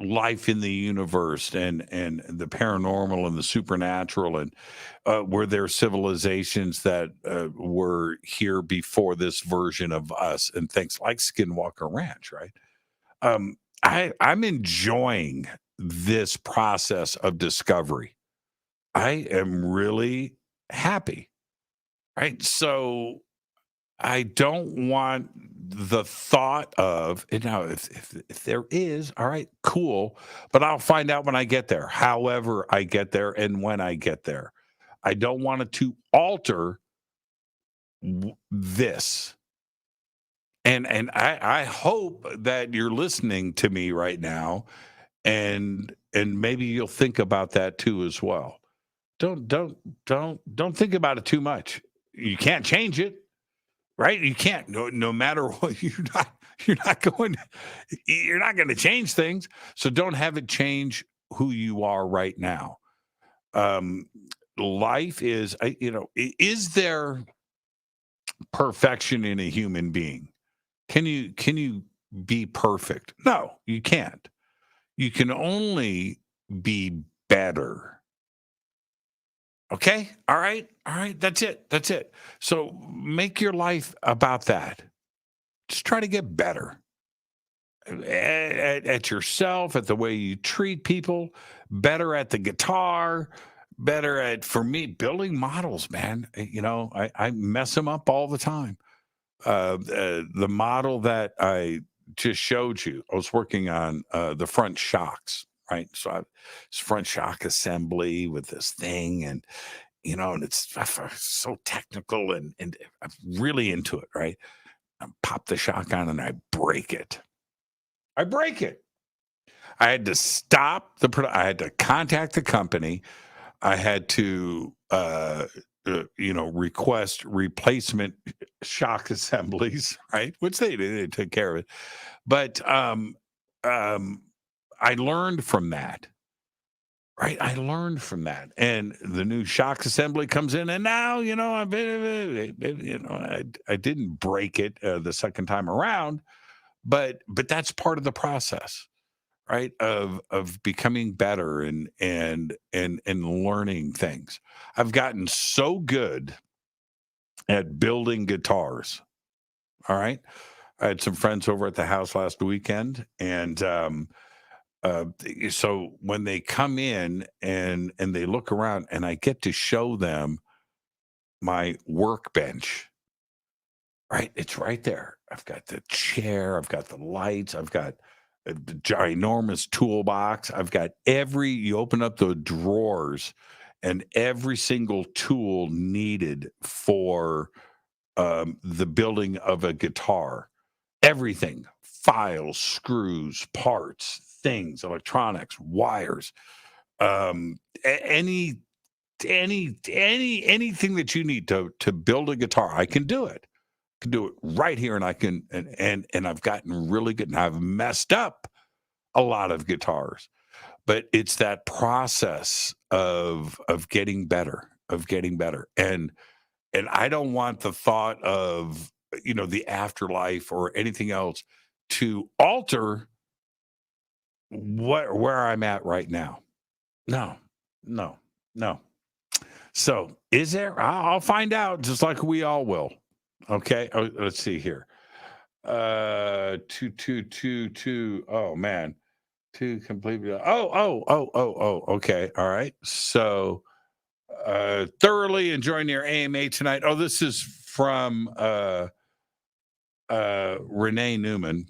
life in the universe, and the paranormal and the supernatural, and were there civilizations that were here before this version of us, and things like Skinwalker Ranch, right? I'm enjoying this process of discovery. I am really happy, right? So I don't want the thought of, and now if there is, all right, cool, but I'll find out when I get there, however I get there and when I get there. I don't want it to alter this. And I hope that you're listening to me right now, and maybe you'll think about that too as well. Don't think about it too much. You can't change it, right? You can't. No matter what, you're not going to change things. So don't have it change who you are right now. Life is, is there perfection in a human being? Can you be perfect? No, you can't. You can only be better. Okay? All right. That's it. So make your life about that. Just try to get better at yourself, at the way you treat people, better at the guitar, better at, for me, building models, man. I mess them up all the time. The model that I just showed you, I was working on the front shocks, right? So it's front shock assembly with this thing, and and it's so technical, and I'm really into it, right? I pop the shock on and I break it. I had to stop I had to contact the company. I had to request replacement shock assemblies, right? Which they took care of it. But I learned from that, right? I learned from that. And the new shock assembly comes in, and now, I didn't break it the second time around, but that's part of the process, right? Of becoming better and learning things. I've gotten so good at building guitars. All right. I had some friends over at the house last weekend, and so when they come in and they look around, and I get to show them my workbench, right? It's right there. I've got the chair, I've got the lights, I've got a ginormous toolbox. I've got you open up the drawers, and every single tool needed for the building of a guitar. Everything: files, screws, parts, things, electronics, wires, anything that you need to build a guitar. I can do it. Can do it right here, and I can, and I've gotten really good, and I've messed up a lot of guitars, but it's that process of getting better, and I don't want the thought of the afterlife or anything else to alter where I'm at right now. No. So is there? I'll find out, just like we all will. Okay. Oh, let's see here. 2222. Oh man. Two completely. Oh. Okay. All right. So thoroughly enjoying your AMA tonight. Oh, this is from Renee Newman.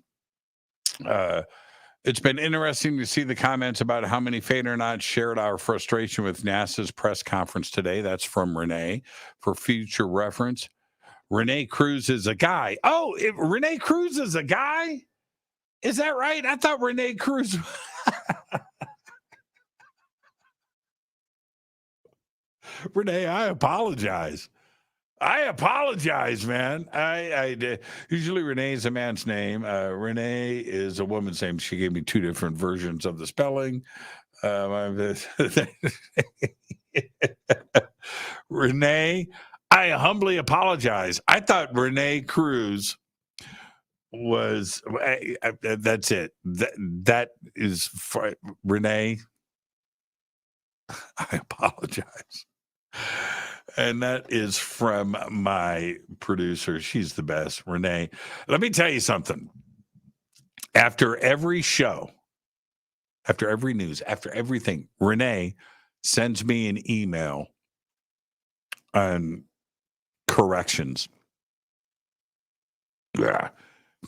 It's been interesting to see the comments about how many Fadernauts shared our frustration with NASA's press conference today. That's from Renee. For future reference, Renee Cruz is a guy. Oh, Renee Cruz is a guy? Is that right? I thought Renee Cruz. Renee, I apologize. Man. I usually Renee is a man's name. Renee is a woman's name. She gave me two different versions of the spelling. Renee, I humbly apologize. I thought Renee Cruz was. That's it. That is for Renee. I apologize. And that is from my producer. She's the best, Renee. Let me tell you something. After every show, after every news, after everything, Renee sends me an email on corrections. Yeah.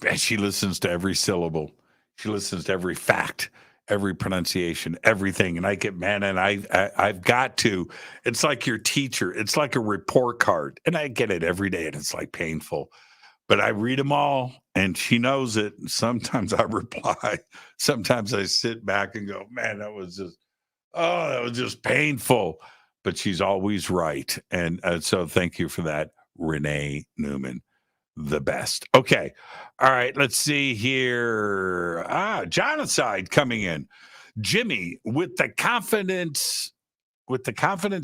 And she listens to every syllable. She listens to every fact, every pronunciation, everything. And I get, man, and I've got to. It's like your teacher. It's like a report card. And I get it every day, and it's like painful. But I read them all, and she knows it. And sometimes I reply. Sometimes I sit back and go, man, that was just painful. But she's always right. And so thank you for that, Renee Newman. The best. Okay. All right. Let's see here. Genocide coming in. Jimmy, with the confidence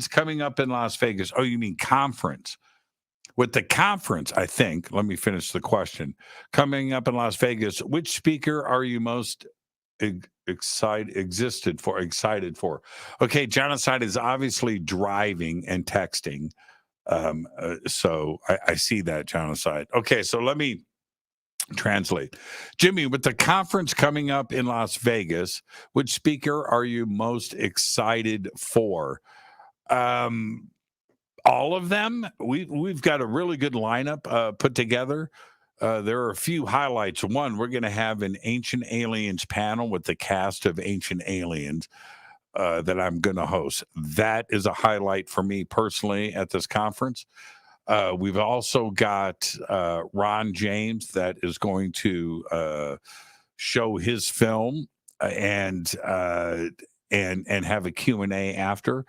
coming up in Las Vegas. Oh, you mean conference? With the conference, I think, let me finish the question. Coming up in Las Vegas, which speaker are you most excited for? Okay, Genocide is obviously driving and texting. So I see that, Genocide. Okay, so let me translate. Jimmy, with the conference coming up in Las Vegas, which speaker are you most excited for? All of them. We've got a really good lineup put together. There are a few highlights. One, we're going to have an Ancient Aliens panel with the cast of Ancient Aliens that I'm going to host. That is a highlight for me personally at this conference. We've also got Ron James that is going to show his film and have a Q&A after.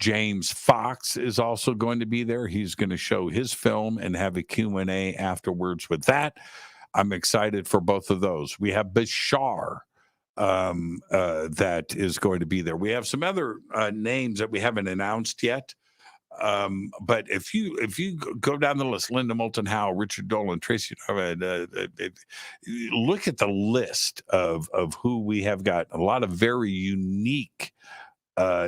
James Fox is also going to be there. He's going to show his film and have a Q&A afterwards with that. I'm excited for both of those. We have Bashar that is going to be there. We have some other names that we haven't announced yet. But if you go down the list, Linda Moulton Howe, Richard Dolan, Tracy, look at the list of who we have got. A lot of very unique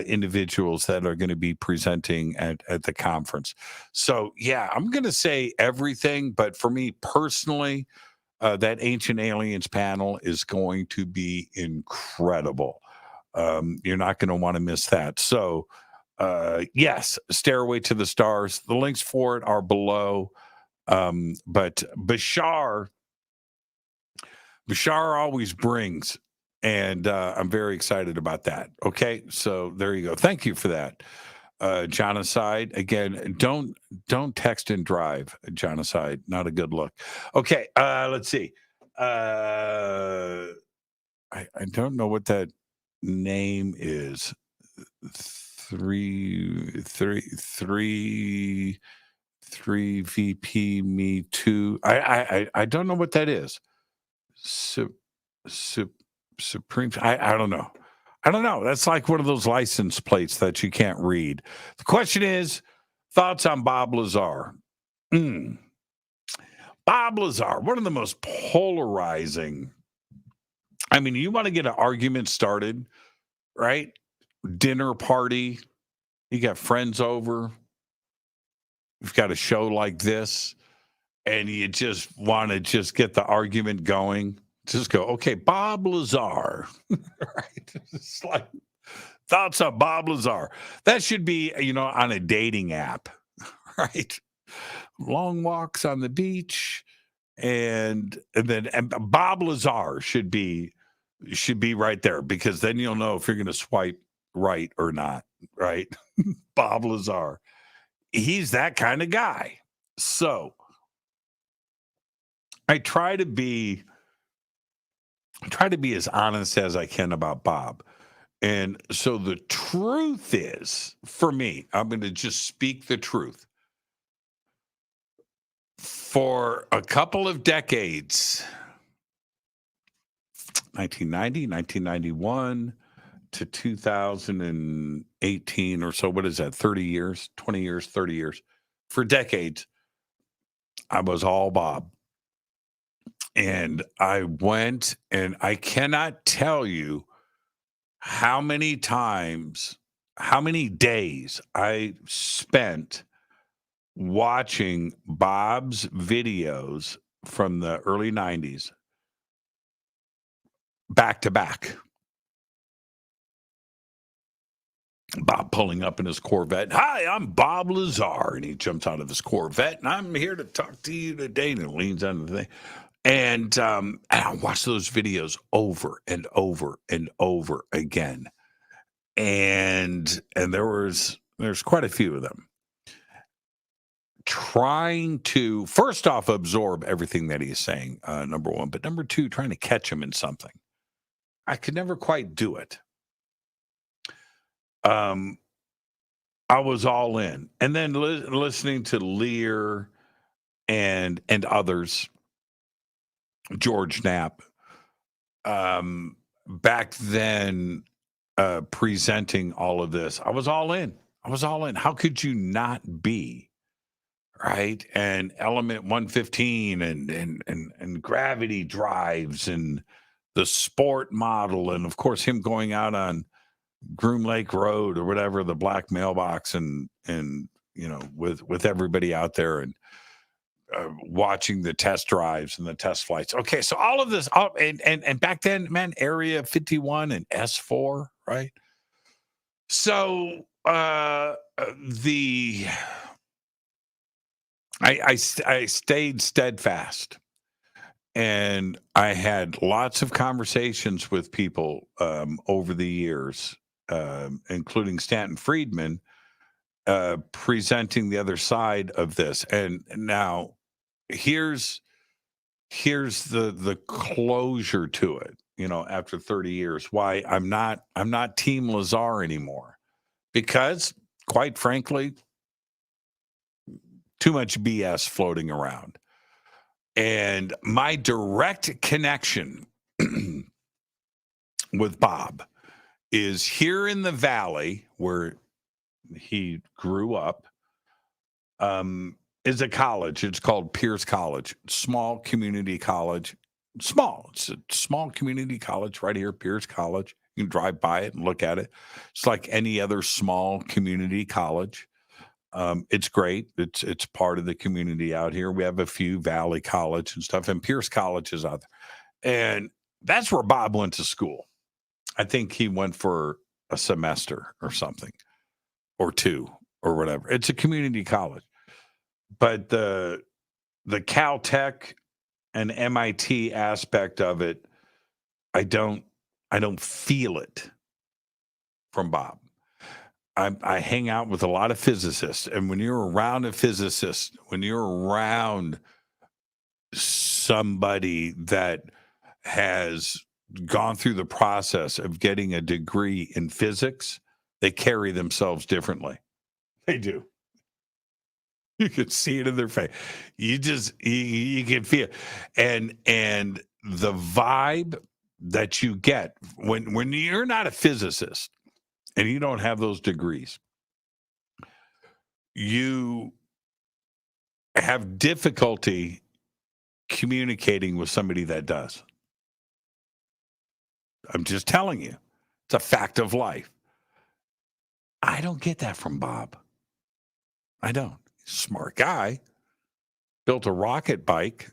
individuals that are going to be presenting at the conference. So yeah, I'm going to say everything, but for me personally, that Ancient Aliens panel is going to be incredible. You're not going to want to miss that. So yes, Stairway to the Stars. The links for it are below. But Bashar always brings. And I'm very excited about that. Okay, so there you go. Thank you for that, Genocide. Again, don't text and drive, Genocide. Not a good look. Okay, let's see. I don't know what that name is. Three VP Me Too. I don't know what that is. Supreme. I don't know. That's like one of those license plates that you can't read. The question is, thoughts on Bob Lazar? Bob Lazar, one of the most polarizing. I mean, you want to get an argument started, right? Dinner party. You got friends over. You've got a show like this, and you just want to just get the argument going. Just go, okay, Bob Lazar, right? It's like thoughts on Bob Lazar. That should be, on a dating app, right? Long walks on the beach, and Bob Lazar should be right there, because then you'll know if you're going to swipe right or not, right? Bob Lazar, he's that kind of guy. So I try to be as honest as I can about Bob. And so the truth is, for me, I'm going to just speak the truth. For a couple of decades, 1990, 1991 to 2018 or so, what is that, 30 years, 20 years, 30 years? For decades, I was all Bob. And I went, and I cannot tell you how many times, how many days I spent watching Bob's videos from the early 90s back to back. Bob pulling up in his Corvette. Hi, I'm Bob Lazar. And he jumps out of his Corvette, and I'm here to talk to you today. And he leans on the thing. And I watched those videos over and over and over again. And there's quite a few of them. Trying to, first off, absorb everything that he's saying, number one. But number two, trying to catch him in something. I could never quite do it. I was all in. And then listening to Lear and others, George Knapp, back then, presenting all of this, I was all in. How could you not be? Right? And element 115 and gravity drives and the sport model. And of course, him going out on Groom Lake Road or whatever, the black mailbox and with everybody out there and watching the test drives and the test flights. Okay. So all of this, and back then, man, Area 51 and S4, right? So I stayed steadfast, and I had lots of conversations with people over the years, including Stanton Friedman, presenting the other side of this. And now here's the closure to it. After 30 years, why I'm not Team Lazar anymore, because quite frankly, too much BS floating around. And my direct connection with Bob is here in the Valley where he grew up, is a college. It's called Pierce College, small community college. It's a small community college right here, Pierce College. You can drive by it and look at it. It's like any other small community college. It's great. It's part of the community out here. We have a few Valley College and stuff, and Pierce College is out there. And that's where Bob went to school. I think he went for a semester or something, or two, or whatever. It's a community college. But the Caltech and MIT aspect of it, I don't feel it from Bob. I hang out with a lot of physicists, and when you're around a physicist, when you're around somebody that has gone through the process of getting a degree in physics, they carry themselves differently. They do. You can see it in their face. You can feel it. And the vibe that you get when you're not a physicist and you don't have those degrees, you have difficulty communicating with somebody that does. I'm just telling you. It's a fact of life. I don't get that from Bob. I don't. He's a smart guy. Built a rocket bike.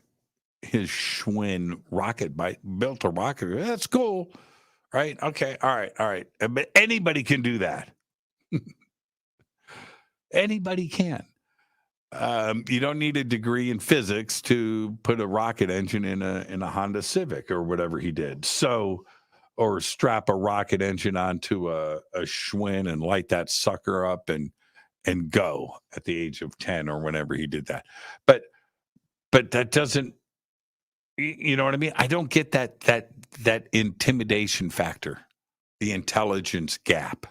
His Schwinn rocket bike. Built a rocket. That's cool. Right? Okay. All right. But anybody can do that. Anybody can. You don't need a degree in physics to put a rocket engine in a Honda Civic or whatever he did. So, or strap a rocket engine onto a Schwinn and light that sucker up and go at the age of 10 or whenever he did that. But that doesn't, you know what I mean? I don't get that intimidation factor, the intelligence gap.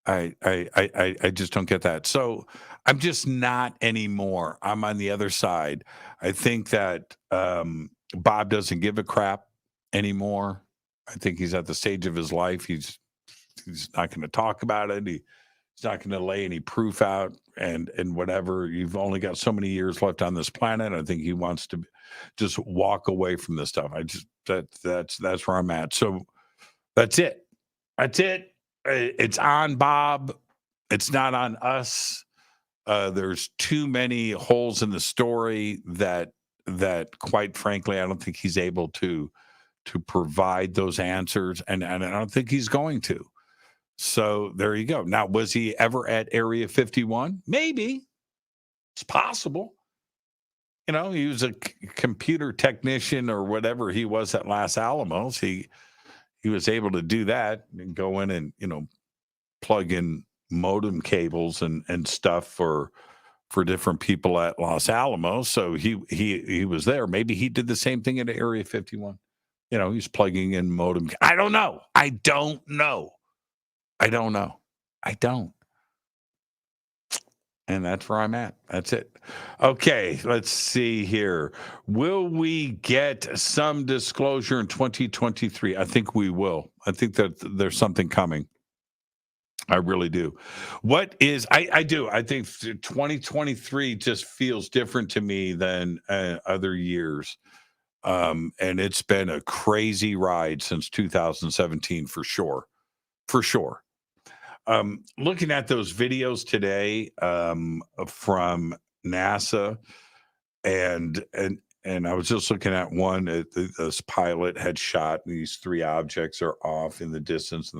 I just don't get that. So I'm just not anymore. I'm on the other side. I think that Bob doesn't give a crap anymore. I think he's at the stage of his life. He's not going to talk about it. He's not going to lay any proof out and whatever. You've only got so many years left on this planet. I think he wants to just walk away from this stuff. That's where I'm at. So that's it. It's on Bob. It's not on us. There's too many holes in the story that quite frankly, I don't think he's able to provide those answers. And I don't think he's going to. So there you go. Now, was he ever at Area 51? Maybe. It's possible. he was a computer technician or whatever he was at Los Alamos. He was able to do that and go in and, plug in modem cables and stuff for different people at Los Alamos. So he was there. Maybe he did the same thing at Area 51. He's plugging in modem. I don't know. And that's where I'm at. That's it. Okay, let's see here. Will we get some disclosure in 2023? I think we will. I think that there's something coming. I really do. I do. I think 2023 just feels different to me than other years. And it's been a crazy ride since 2017 for sure. For sure. Looking at those videos today from NASA, and I was just looking at one. This pilot had shot, and these three objects are off in the distance,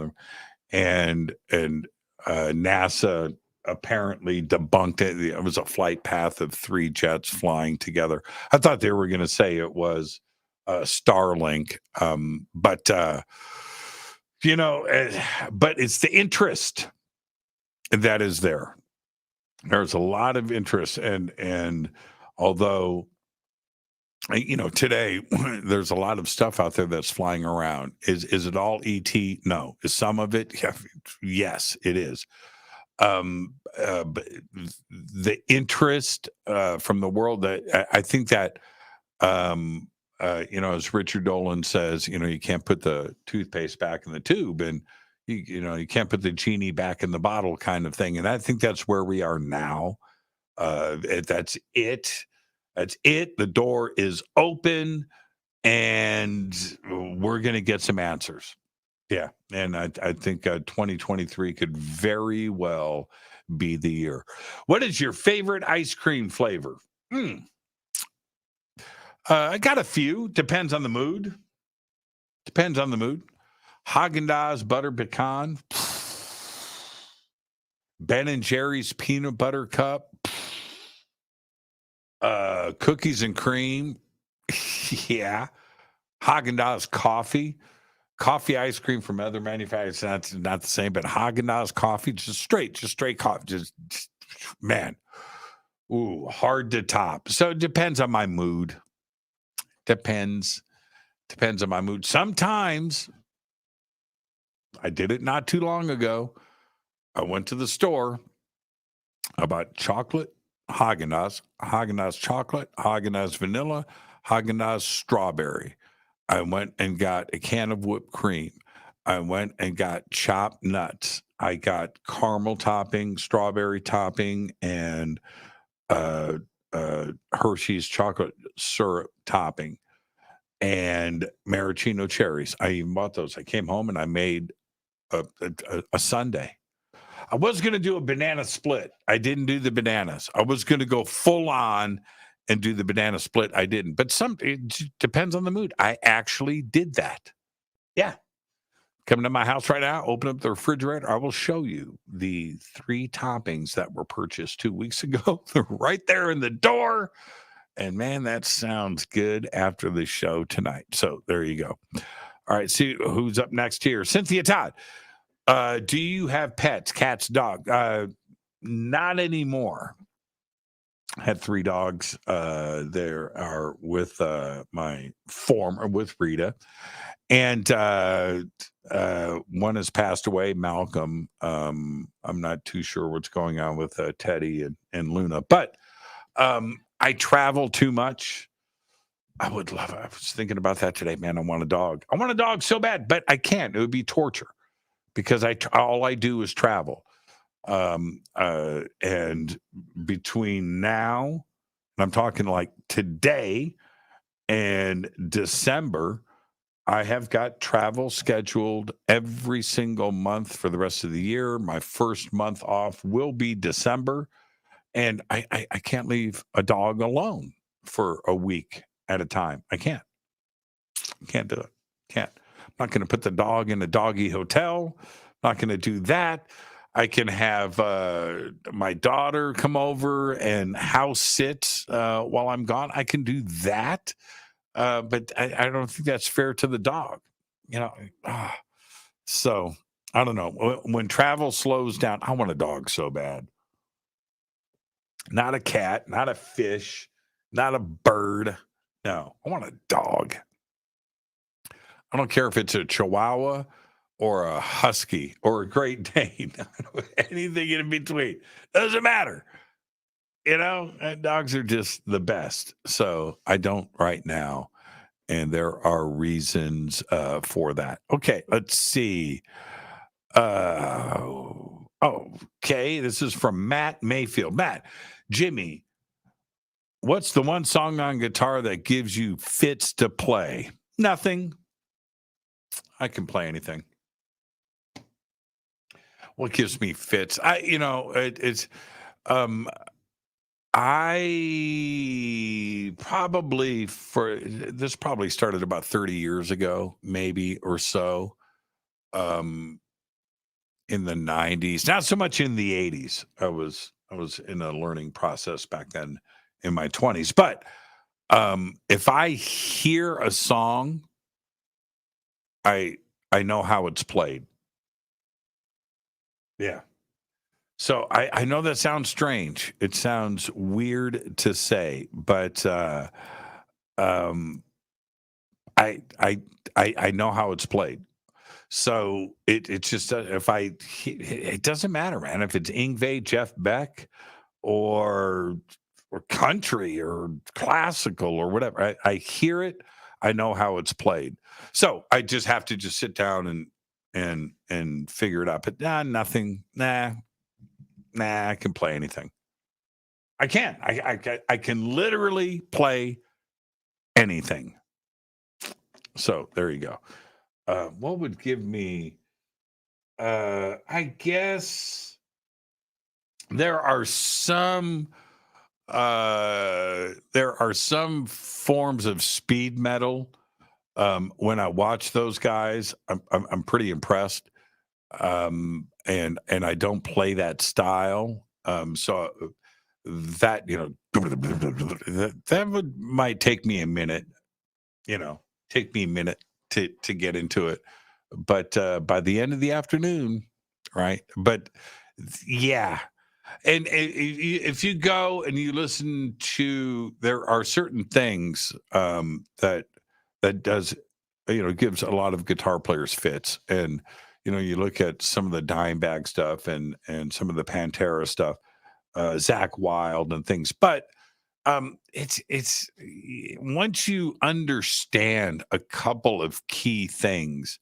and NASA apparently debunked it. It was a flight path of three jets flying together. I thought they were going to say it was Starlink, but it's the interest that is there. There's a lot of interest, and although today there's a lot of stuff out there that's flying around. Is it all ET? No. Is some of it? Yeah, yes, it is. But the interest from the world, that I think that as Richard Dolan says, you can't put the toothpaste back in the tube, and you can't put the genie back in the bottle, kind of thing. And I think that's where we are now. That's it. That's it. The door is open, and we're going to get some answers. Yeah, and I think 2023 could very well be the year. What is your favorite ice cream flavor? I got a few. Depends on the mood. Haagen-Dazs butter pecan. Ben & Jerry's peanut butter cup. Cookies and cream. Yeah. Haagen-Dazs coffee. Coffee ice cream from other manufacturers, that's not the same, but Haagen-Dazs coffee, just straight coffee. Just man. Ooh, hard to top. So it depends on my mood. Depends on my mood. Sometimes, I did it not too long ago. I went to the store. I bought chocolate, Haagen-Dazs, Haagen-Dazs chocolate, Haagen-Dazs vanilla, Haagen-Dazs strawberry. I went and got a can of whipped cream. I went and got chopped nuts. I got caramel topping, strawberry topping, and Hershey's chocolate syrup topping, and maraschino cherries. I even bought those. I came home and I made a sundae. I was going to do a banana split. I didn't do the bananas. I was going to go full on and do the banana split. I didn't. But it depends on the mood. I actually did that. Yeah. Come to my house right now, open up the refrigerator. I will show you the 3 toppings that were purchased 2 weeks ago. They're right there in the door. And man, that sounds good after the show tonight. So there you go. All right. See who's up next here. Cynthia Todd. Do you have pets, cats, dog? Not anymore. I had 3 dogs. There are with with Rita. And one has passed away, Malcolm. I'm not too sure what's going on with Teddy and Luna. But I travel too much. I would love it. I was thinking about that today, man. I want a dog. I want a dog so bad, but I can't. It would be torture because all I do is travel. And between now, and I'm talking like today and December, I have got travel scheduled every single month for the rest of the year. My first month off will be December, and I can't leave a dog alone for a week at a time. I can't do it. Can't. I'm not going to put the dog in a doggy hotel. Not going to do that. I can have my daughter come over and house sit while I'm gone. I can do that, but I don't think that's fair to the dog. So I don't know. When travel slows down, I want a dog so bad. Not a cat, not a fish, not a bird. No, I want a dog. I don't care if it's a Chihuahua or a Husky or a Great Dane, anything in between. Doesn't matter. Dogs are just the best. So I don't right now. And there are reasons for that. Okay, let's see. Okay, this is from Matt Mayfield. Matt, Jimmy, what's the one song on guitar that gives you fits to play? Nothing. I can play anything. What gives me fits? I probably this probably started about 30 years ago, maybe or so. In the 90s, not so much in the 80s. I was in a learning process back then in my 20s. But if I hear a song, I know how it's played. Yeah. So I know that sounds strange. It sounds weird to say, but I know how it's played. So it's just it doesn't matter, man. If it's Yngwie, Jeff Beck, or country or classical or whatever, I hear it. I know how it's played. So I just have to just sit down and figure it out. But nothing. I can play anything. I can. I can literally play anything. So there you go. What would give me? I guess there are some forms of speed metal. When I watch those guys, I'm pretty impressed. And I don't play that style. So that that might take me a minute. Take me a minute to get into it, but by the end of the afternoon, right? But yeah, and if you go and you listen to, there are certain things that does gives a lot of guitar players fits, and you look at some of the Dimebag stuff and some of the Pantera stuff, Zakk Wylde and things, but it's once you understand a couple of key things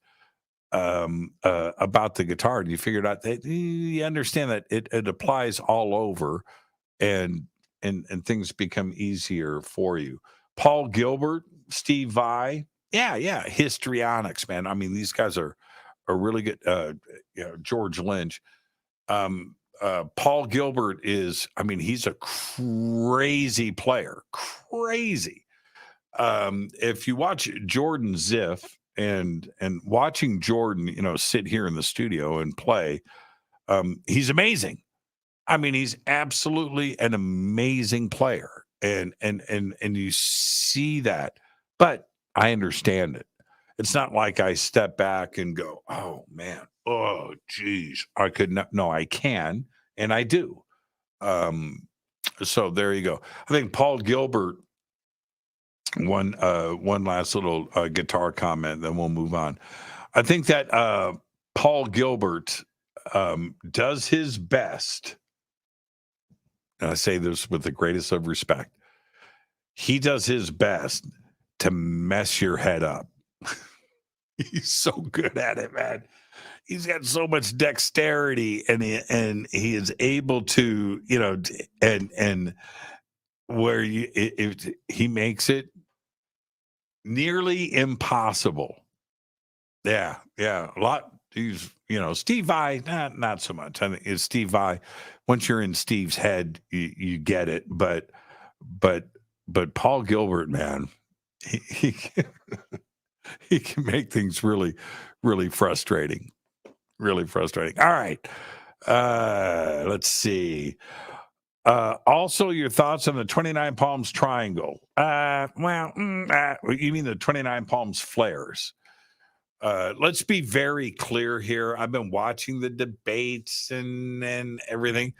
about the guitar, and you figured out that you understand that it applies all over, and things become easier for you. Paul Gilbert, Steve Vai, yeah, histrionics, man. I mean, these guys are really good. George Lynch. Paul Gilbert is, he's a crazy player. Crazy. If you watch Jordan Ziff and watching Jordan, sit here in the studio and play, he's amazing. He's absolutely an amazing player. And you see that, but I understand it. It's not like I step back and go, oh man, oh geez, I could not. No, I can, and I do. So there you go. I think Paul Gilbert. One last little guitar comment, then we'll move on. I think that Paul Gilbert does his best, and I say this with the greatest of respect. He does his best to mess your head up. He's so good at it, man. He's got so much dexterity, and he is able to, and where he makes it nearly impossible. Yeah, a lot. He's, Steve Vai, not so much. I think it's Steve Vai. Once you're in Steve's head, you get it. But Paul Gilbert, man, he he can make things really, really frustrating. Really frustrating. All right. Let's see. Also, your thoughts on the 29 Palms Triangle. You mean the 29 Palms flares? Let's be very clear here. I've been watching the debates and everything.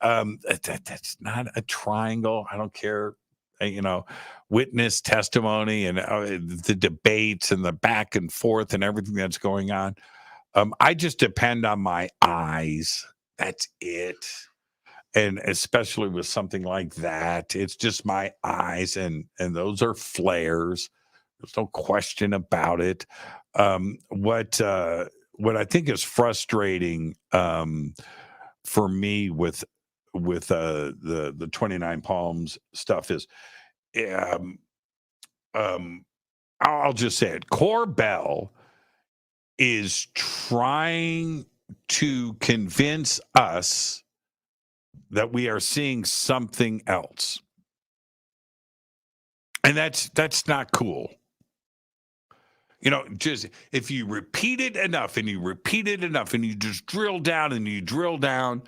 That's not a triangle. I don't care. Witness testimony and the debates and the back and forth and everything that's going on. I just depend on my eyes. That's it. And especially with something like that, it's just my eyes, and those are flares. There's no question about it. What I think is frustrating for me with the 29 Palms stuff is, I'll just say it. Corbell is trying to convince us that we are seeing something else. And that's not cool. Just if you repeat it enough and you just drill down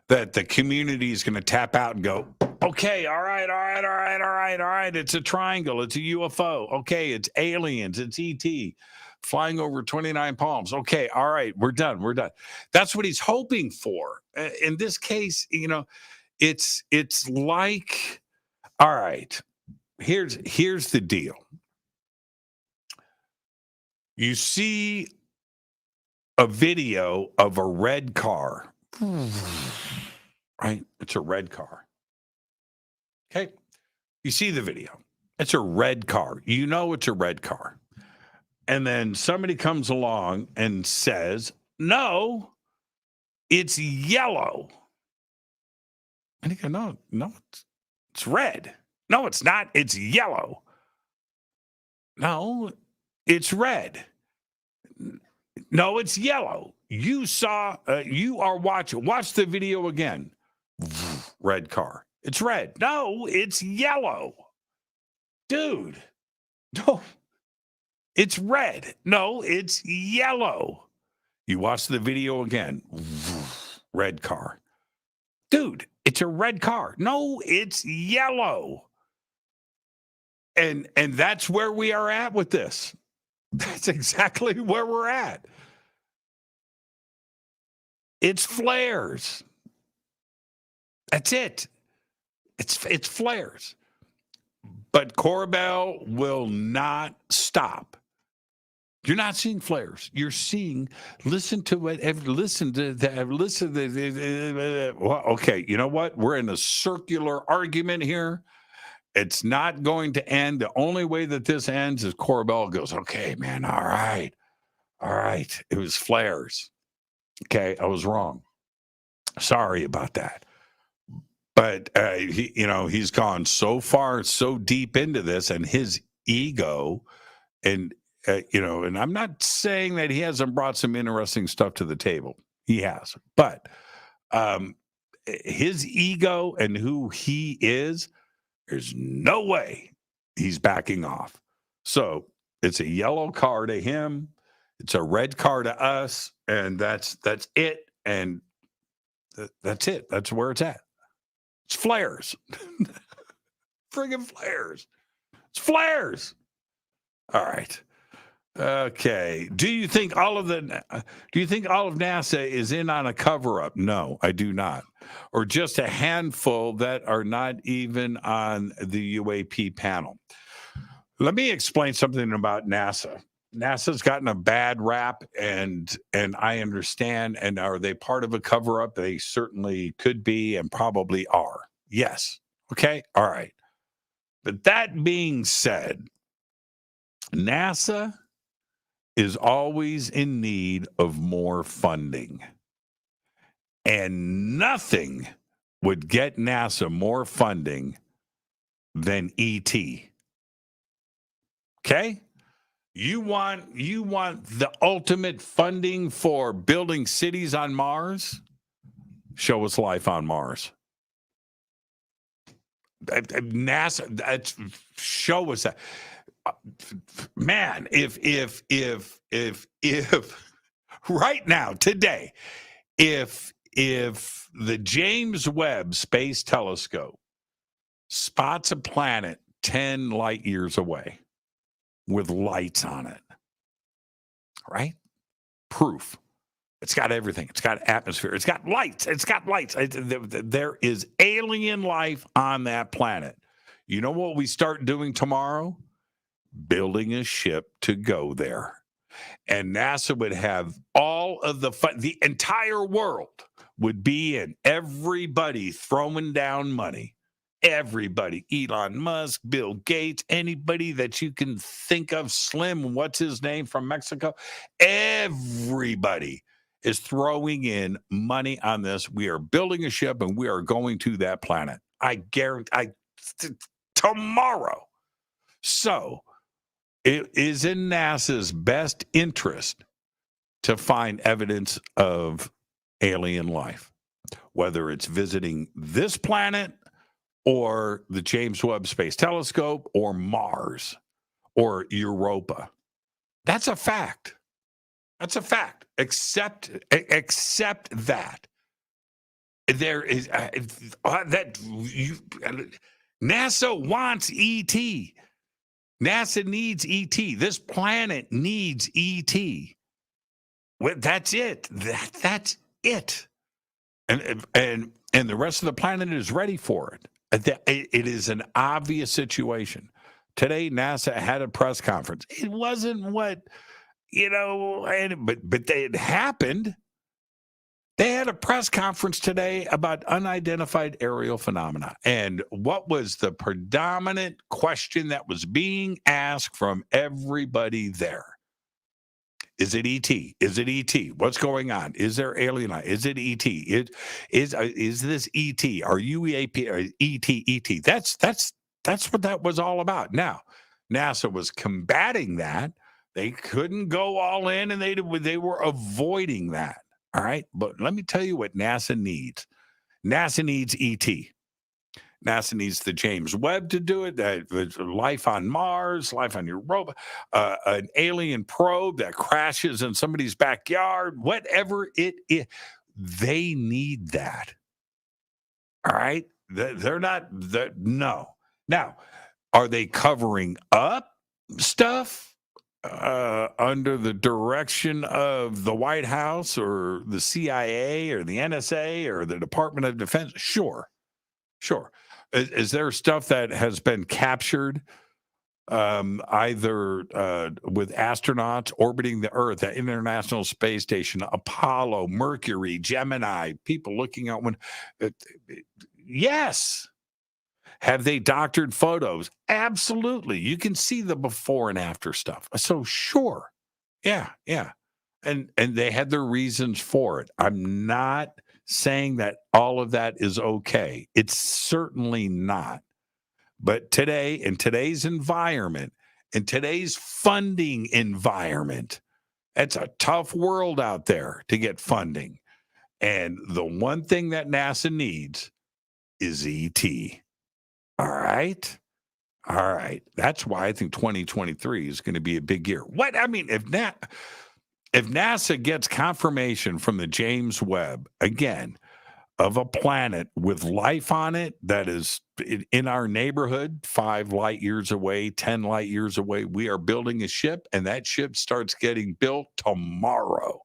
that the community is going to tap out and go, okay, all right. It's a triangle. It's a UFO. Okay, it's aliens. It's ET flying over 29 Palms. Okay, all right, we're done. That's what he's hoping for. In this case, it's like, all right, here's the deal. You see a video of a red car, right? It's a red car. Okay. You see the video. It's a red car. It's a red car. And then somebody comes along and says, no, it's yellow. And you go, no, it's red. No, it's not. It's yellow. No, it's red. No, it's yellow. You are watching. Watch the video again. Red car. It's red. No, it's yellow. Dude. No, it's red. No, it's yellow. You watch the video again. Red car. Dude, it's a red car. No, it's yellow. And that's where we are at with this. That's exactly where we're at. It's flares. That's it. It's flares. But Corbell will not stop. You're not seeing flares. You're seeing, listen to it. Well, okay, you know what? We're in a circular argument here. It's not going to end. The only way that this ends is Corbell goes, okay, man, all right. It was flares. Okay, I was wrong. Sorry about that. But, he's gone so far, so deep into this, and his ego, and I'm not saying that he hasn't brought some interesting stuff to the table. He has. But his ego and who he is, there's no way he's backing off. So it's a yellow car to him. It's a red car to us. And that's it. And that's it. That's where it's at. It's flares. Friggin' flares. It's flares. All right. Okay. Do you think all of NASA is in on a cover-up? No, I do not. Or just a handful that are not even on the UAP panel. Let me explain something about NASA. NASA's gotten a bad rap, and I understand. And are they part of a cover-up? They certainly could be and probably are. Yes. Okay. All right. But that being said, NASA is always in need of more funding. And nothing would get NASA more funding than ET. Okay? You want the ultimate funding for building cities on Mars? Show us life on Mars. NASA, show us that. Man, if right now, today, if if the James Webb Space Telescope spots a planet 10 light years away with lights on it, right? Proof. It's got everything. It's got atmosphere. It's got lights. There is alien life on that planet. You know what we start doing tomorrow? Building a ship to go there. And NASA would have all of the entire world would be in, everybody throwing down money. Everybody, Elon Musk, Bill Gates, anybody that you can think of, Slim, what's his name from Mexico? Everybody is throwing in money on this. We are building a ship and we are going to that planet. I guarantee tomorrow. So it is in NASA's best interest to find evidence of alien life, whether it's visiting this planet or the James Webb Space Telescope or Mars or Europa. That's a fact. That's a fact. Except that there is NASA wants ET. NASA needs ET. This planet needs ET. Well, that's it. That's it. And the rest of the planet is ready for it. It is an obvious situation. Today, NASA had a press conference. It wasn't what, but it happened. They had a press conference today about unidentified aerial phenomena. And what was the predominant question that was being asked from everybody there? Is it ET? Is it ET? What's going on? Is there alien life? Is it ET? Is this ET? Are you ET? That's what that was all about. Now, NASA was combating that. They couldn't go all in, and they were avoiding that. All right, but let me tell you what NASA needs. NASA needs ET. NASA needs the James Webb to do it. Life on Mars, life on Europa, an alien probe that crashes in somebody's backyard, whatever it is. They need that. All right? They're not, no. Now, are they covering up stuff under the direction of the White House or the CIA or the NSA or the Department of Defense? Sure. Is there stuff that has been captured either with astronauts orbiting the Earth, the International Space Station, Apollo, Mercury, Gemini, people looking out when? Yes. Have they doctored photos? Absolutely. You can see the before and after stuff. So sure. Yeah. And they had their reasons for it. I'm not saying that all of that is okay. It's certainly not. But today, in today's environment, in today's funding environment, it's a tough world out there to get funding. And the one thing that NASA needs is ET. All right. That's why I think 2023 is going to be a big year. If NASA gets confirmation from the James Webb, again, of a planet with life on it that is in our neighborhood, 5 light years away, 10 light years away, we are building a ship, and that ship starts getting built tomorrow.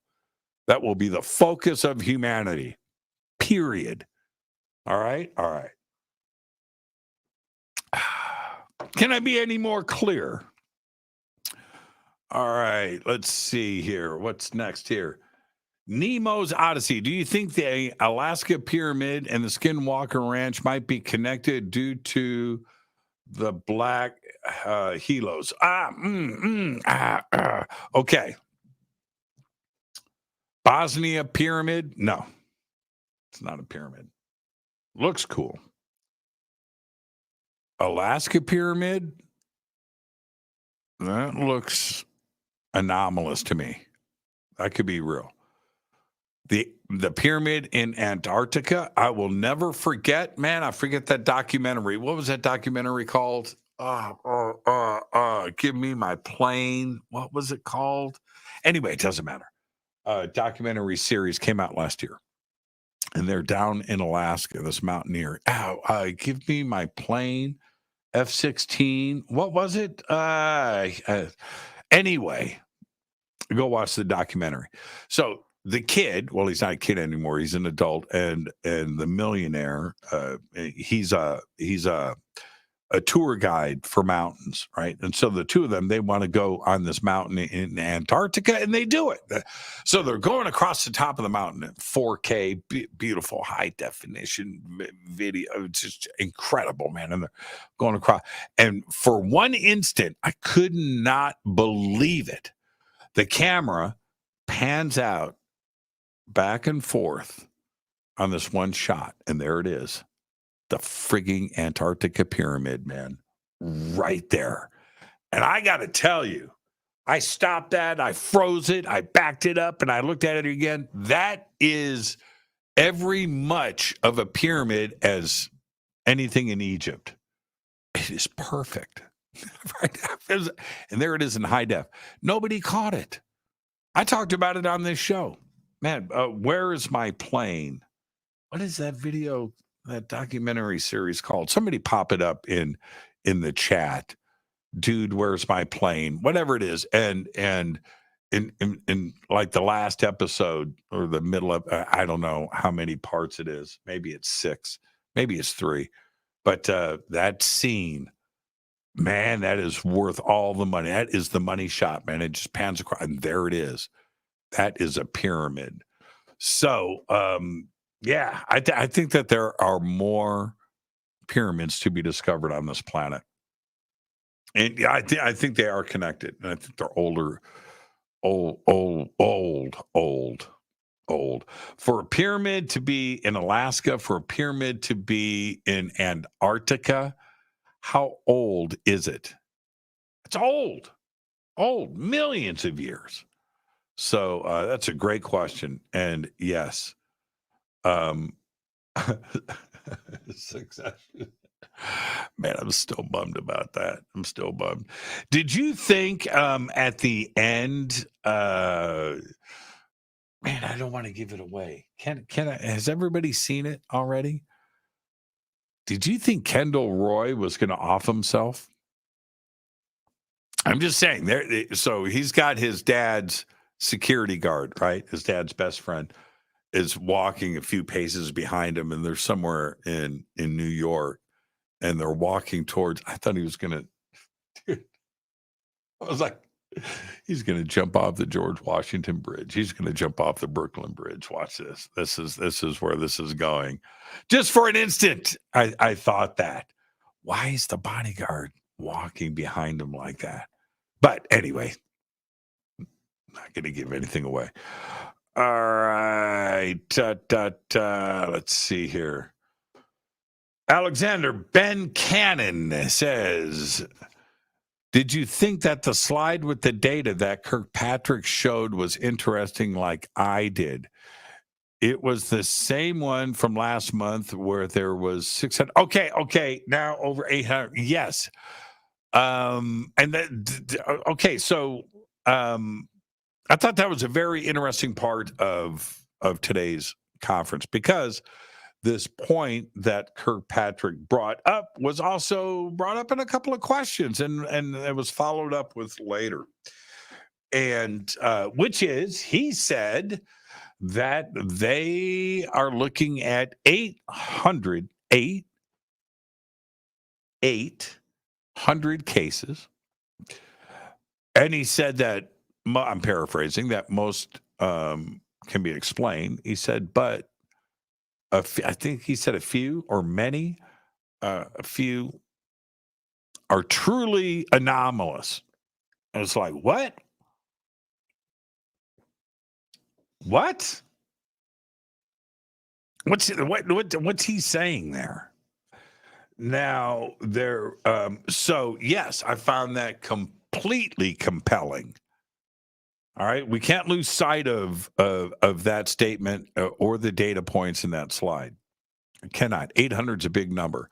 That will be the focus of humanity, period. All right. Can I be any more clear? All right, let's see here. What's next here? Nemo's Odyssey. Do you think the Alaska Pyramid and the Skinwalker Ranch might be connected due to the black helos? Okay. Bosnia Pyramid? No, it's not a pyramid. Looks cool. Alaska Pyramid? That looks anomalous to me. That could be real. The pyramid in Antarctica, I will never forget. Man, I forget that documentary. What was that documentary called? Give me my plane. What was it called? Anyway, it doesn't matter. Documentary series came out last year. and they're down in Alaska, this mountaineer. Give me my plane, F-16. What was it? Anyway, go watch the documentary. So the kid, well, he's not a kid anymore. He's an adult, and the millionaire, he's a tour guide for mountains, right? And so the two of them, they want to go on this mountain in Antarctica, and they do it. So they're going across the top of the mountain in 4K, beautiful high definition video. It's just incredible, man. And they're going across. And for one instant, I could not believe it. The camera pans out back and forth on this one shot, and there it is. The frigging Antarctica pyramid, man, right there. And I got to tell you, I stopped that, I froze it, I backed it up, and I looked at it again. That is every much of a pyramid as anything in Egypt. It is perfect. And there it is in high def. Nobody caught it. I talked about it on this show. Man, Where Is My Plane? What is that video, that documentary series called? Somebody pop it up in the chat. Dude, Where's My Plane? Whatever it is. And in like the last episode or the middle of, I don't know how many parts it is. Maybe it's 6, maybe it's 3. But that scene, man, that is worth all the money. That is the money shot, man. It just pans across, and there it is. That is a pyramid. So, yeah, I think that there are more pyramids to be discovered on this planet. And yeah, I think they are connected. And I think they're old. For a pyramid to be in Alaska, for a pyramid to be in Antarctica, how old is it? It's old, millions of years. So that's a great question. And yes, succession. Man, I'm still bummed about that. I'm still bummed. Did you think at the end, man, I don't want to give it away. Can I, has everybody seen it already? Did you think Kendall Roy was going to off himself? I'm just saying there. So he's got his dad's security guard, right? His dad's best friend is walking a few paces behind him, and they're somewhere in New York, and they're walking towards. I thought he was going to. Dude, I was like, he's going to jump off the George Washington Bridge. He's going to jump off the Brooklyn Bridge. Watch this. This is where this is going. Just for an instant, I thought that. Why is the bodyguard walking behind him like that? But anyway, not going to give anything away. All right. Let's see here. Alexander Ben Cannon says, did you think that the slide with the data that Kirkpatrick showed was interesting like I did? It was the same one from last month where there was 600. Okay. Now over 800. Yes. And that, okay. So, I thought that was a very interesting part of today's conference, because this point that Kirkpatrick brought up was also brought up in a couple of questions, and it was followed up with later. And which is, he said that they are looking at 800 cases. And he said that, I'm paraphrasing, that most can be explained. He said, but I think he said a few or many, a few are truly anomalous. And it's like, what? What? What's he saying there? Now there. So yes, I found that completely compelling. All right, we can't lose sight of that statement or the data points in that slide. Cannot. 800 is a big number.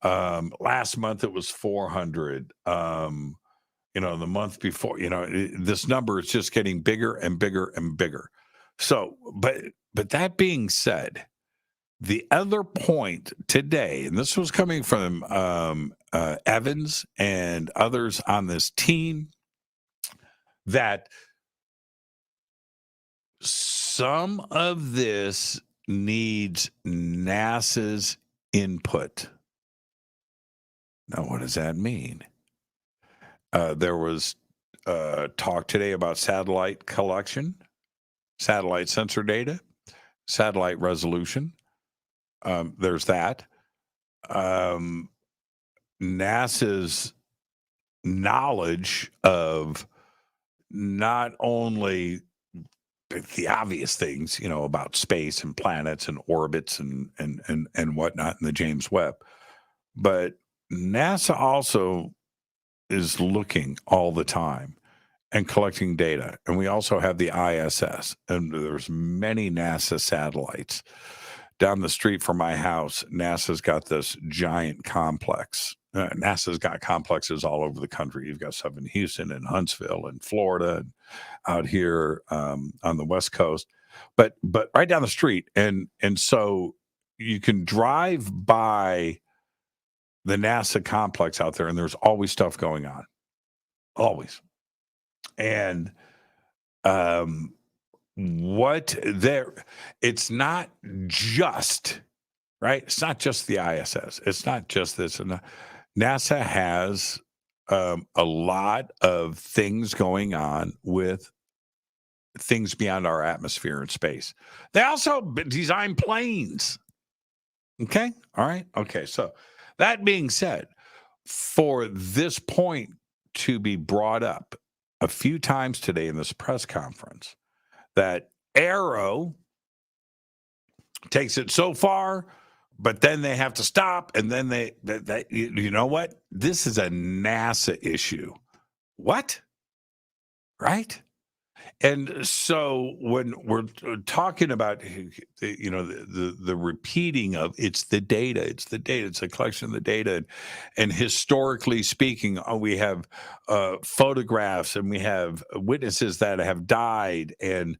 Last month it was 400. The month before, this number is just getting bigger and bigger and bigger. So, but that being said, The other point today, and this was coming from Evans and others on this team, that some of this needs NASA's input. Now, what does that mean? There was talk today about satellite collection, satellite sensor data, satellite resolution. There's that. NASA's knowledge of not only the obvious things, about space and planets and orbits and whatnot in the James Webb, but NASA also is looking all the time and collecting data. And we also have the ISS, and there's many NASA satellites. Down the street from my house, NASA's got this giant complex. NASA's got complexes all over the country. You've got stuff in Houston and Huntsville and Florida and out here on the West Coast, but right down the street. And so you can drive by the NASA complex out there, and there's always stuff going on, always. And it's not just, right? It's not just the ISS. It's not just this. And NASA has a lot of things going on with things beyond our atmosphere and space. They also design planes. Okay. All right. Okay. So that being said, for this point to be brought up a few times today in this press conference, that Arrow takes it so far, but then they have to stop, and then you know what? This is a NASA issue. What? Right? And so when we're talking about, the repeating of it's the data, it's a collection of the data. And historically speaking, we have photographs, and we have witnesses that have died, and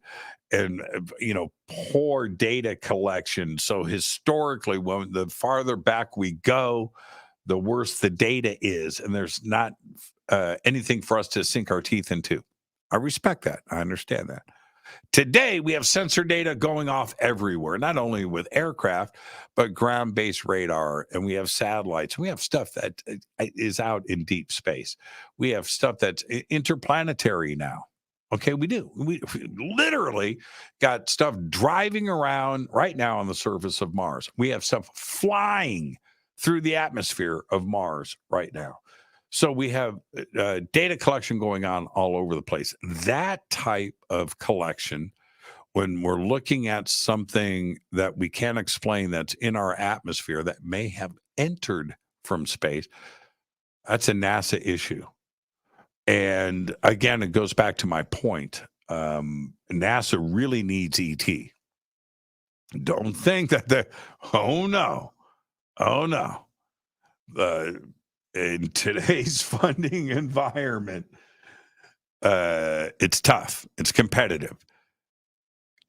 poor data collection. So historically, when the farther back we go, the worse the data is, and there's not anything for us to sink our teeth into. I respect that. I understand that. Today, we have sensor data going off everywhere, not only with aircraft, but ground-based radar, and we have satellites. We have stuff that is out in deep space. We have stuff that's interplanetary now. Okay, we do. We literally got stuff driving around right now on the surface of Mars. We have stuff flying through the atmosphere of Mars right now. So we have data collection going on all over the place. That type of collection, when we're looking at something that we can't explain that's in our atmosphere that may have entered from space, that's a NASA issue. And again, it goes back to my point. NASA really needs ET. Don't think that oh no. In today's funding environment, it's tough. It's competitive.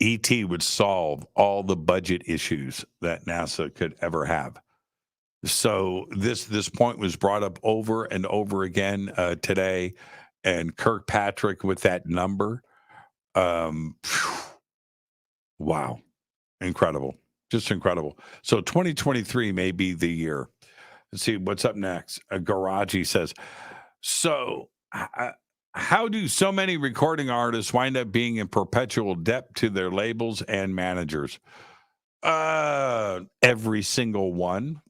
ET would solve all the budget issues that NASA could ever have. So this point was brought up over and over again today, and Kirkpatrick with that number. Wow, incredible, just incredible. So 2023 may be the year. Let's see what's up next. Garagi says, so how do so many recording artists wind up being in perpetual debt to their labels and managers? Every single one.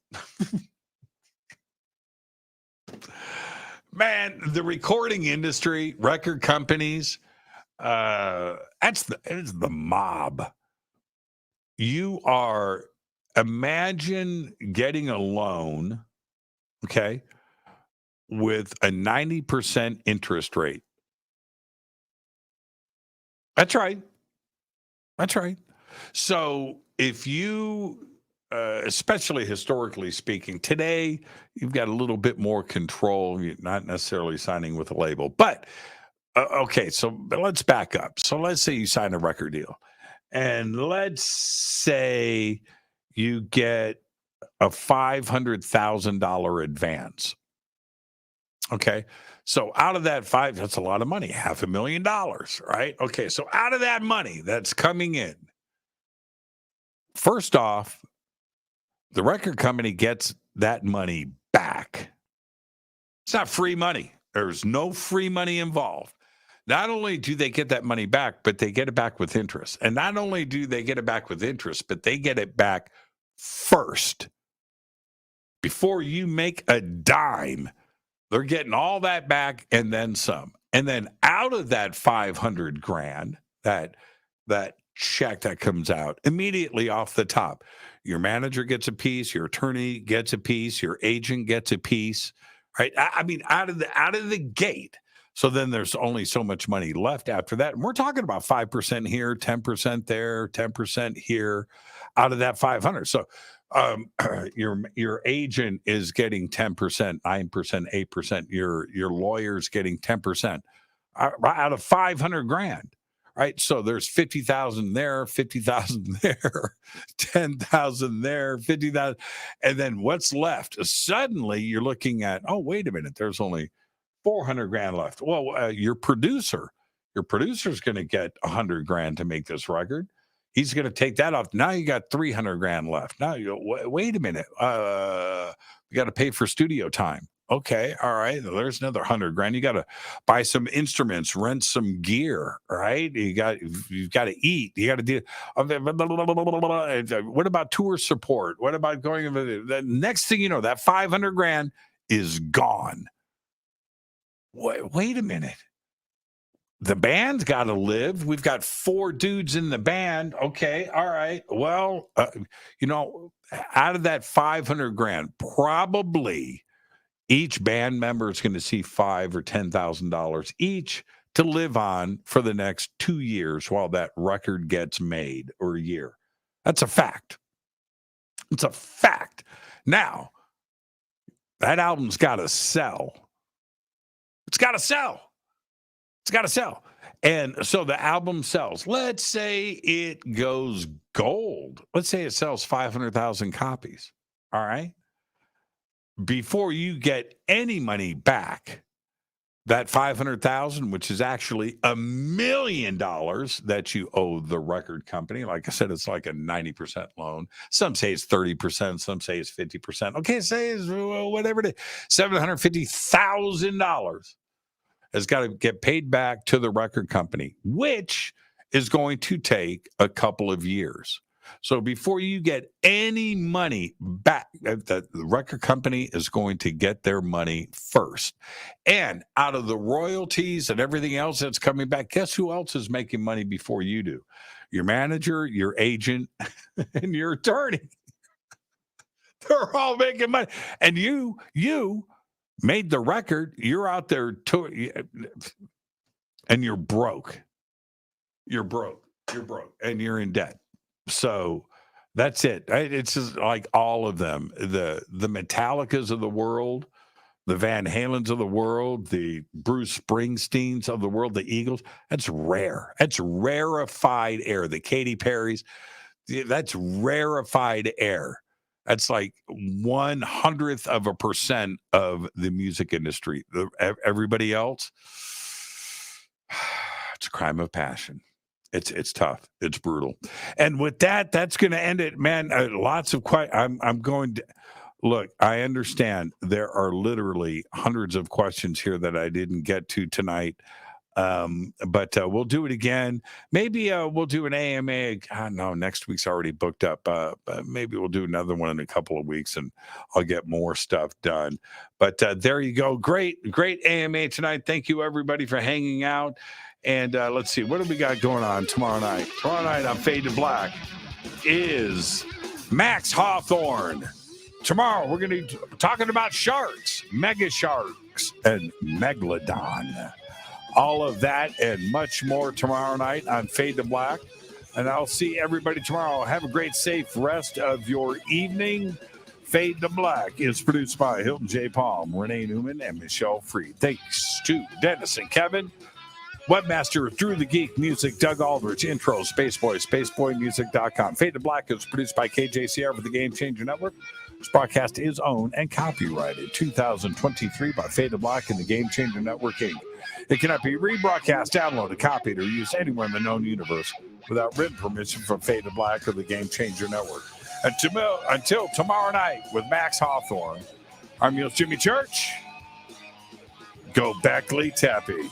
Man, the recording industry, record companies, it's the mob. Imagine getting a loan, okay, with a 90% interest rate. That's right. So if you, especially historically speaking, today you've got a little bit more control. You're not necessarily signing with a label, but okay. So let's back up. So let's say you sign a record deal, and let's say you get a $500,000 advance. Okay. So out of that that's a lot of money, $500,000, right? Okay. So out of that money that's coming in, first off, the record company gets that money back. It's not free money. There's no free money involved. Not only do they get that money back, but they get it back with interest. And not only do they get it back with interest, but they get it back first. Before you make a dime, they're getting all that back and then some. And then out of that $500,000, that check that comes out immediately off the top, your manager gets a piece, your attorney gets a piece, your agent gets a piece, right? I mean, out of the gate. So then there's only so much money left after that. And we're talking about 5% here, 10% there, 10% here out of that 500. So your agent is getting 10%, 9%, 8%. Your lawyer's getting 10% out of $500,000. Right. So there's 50,000 there, 50,000 there, 10,000 there, 50,000. And then what's left? Suddenly you're looking at, oh, wait a minute, there's only $400,000 left. Well, your producer's going to get $100,000 to make this record. He's going to take that off. Now you got $300,000 left. Now you go, wait a minute. We got to pay for studio time. Okay, all right. There's another $100,000. You got to buy some instruments, rent some gear, right? You've got to eat. You got to do. What about tour support? What about going? The next thing you know, that $500,000 is gone. Wait a minute. The band's got to live. We've got 4 dudes in the band. Okay, all right. Well, out of that $500,000, probably each band member is going to see $5,000 or $10,000 each to live on for the next 2 years while that record gets made, or a year. That's a fact. It's a fact. Now, that album's got to sell. It's got to sell. It's got to sell. And so the album sells. Let's say it goes gold. Let's say it sells 500,000 copies. All right. Before you get any money back, that 500,000, which is actually $1 million that you owe the record company. Like I said, it's like a 90% loan. Some say it's 30%. Some say it's 50%. Okay, say it's whatever it is. $750,000 has got to get paid back to the record company, which is going to take a couple of years. So before you get any money back, the record company is going to get their money first. And out of the royalties and everything else that's coming back, guess who else is making money before you do? Your manager, your agent, and your attorney. They're all making money. And you made the record. You're out there and you're broke. You're broke. And you're in debt. So that's it. It's just like all of them, the Metallicas of the world, the Van Halens of the world, the Bruce Springsteens of the world, the Eagles. That's rare. That's rarefied air. The Katy Perrys, that's rarefied air. That's like 0.01% of the music industry. Everybody else, it's a crime of passion. It's tough. It's brutal. And with that, that's going to end it, man. Lots of I'm going to look. I understand there are literally hundreds of questions here that I didn't get to tonight. But we'll do it again. Maybe we'll do an AMA. No, next week's already booked up. But maybe we'll do another one in a couple of weeks, and I'll get more stuff done. But there you go. Great AMA tonight. Thank you, everybody, for hanging out. And let's see, what do we got going on tomorrow night? Tomorrow night on Fade to Black is Max Hawthorne. Tomorrow we're going to be talking about sharks, mega sharks, and megalodon. All of that and much more tomorrow night on Fade to Black. And I'll see everybody tomorrow. Have a great, safe rest of your evening. Fade to Black is produced by Hilton J. Palm, Renee Newman, and Michelle Freed. Thanks to Dennis and Kevin. Webmaster Drew the Geek, music Doug Aldrich, intro Spaceboy, spaceboymusic.com. Fade to Black is produced by KJCR for the Game Changer Network. This broadcast is owned and copyrighted 2023 by Fade to Black and the Game Changer Network, Inc. It cannot be rebroadcast, downloaded, copied, or used anywhere in the known universe without written permission from Fade to Black or the Game Changer Network. Until tomorrow night with Max Hawthorne, I'm your Jimmy Church. Go Beckley Tappy.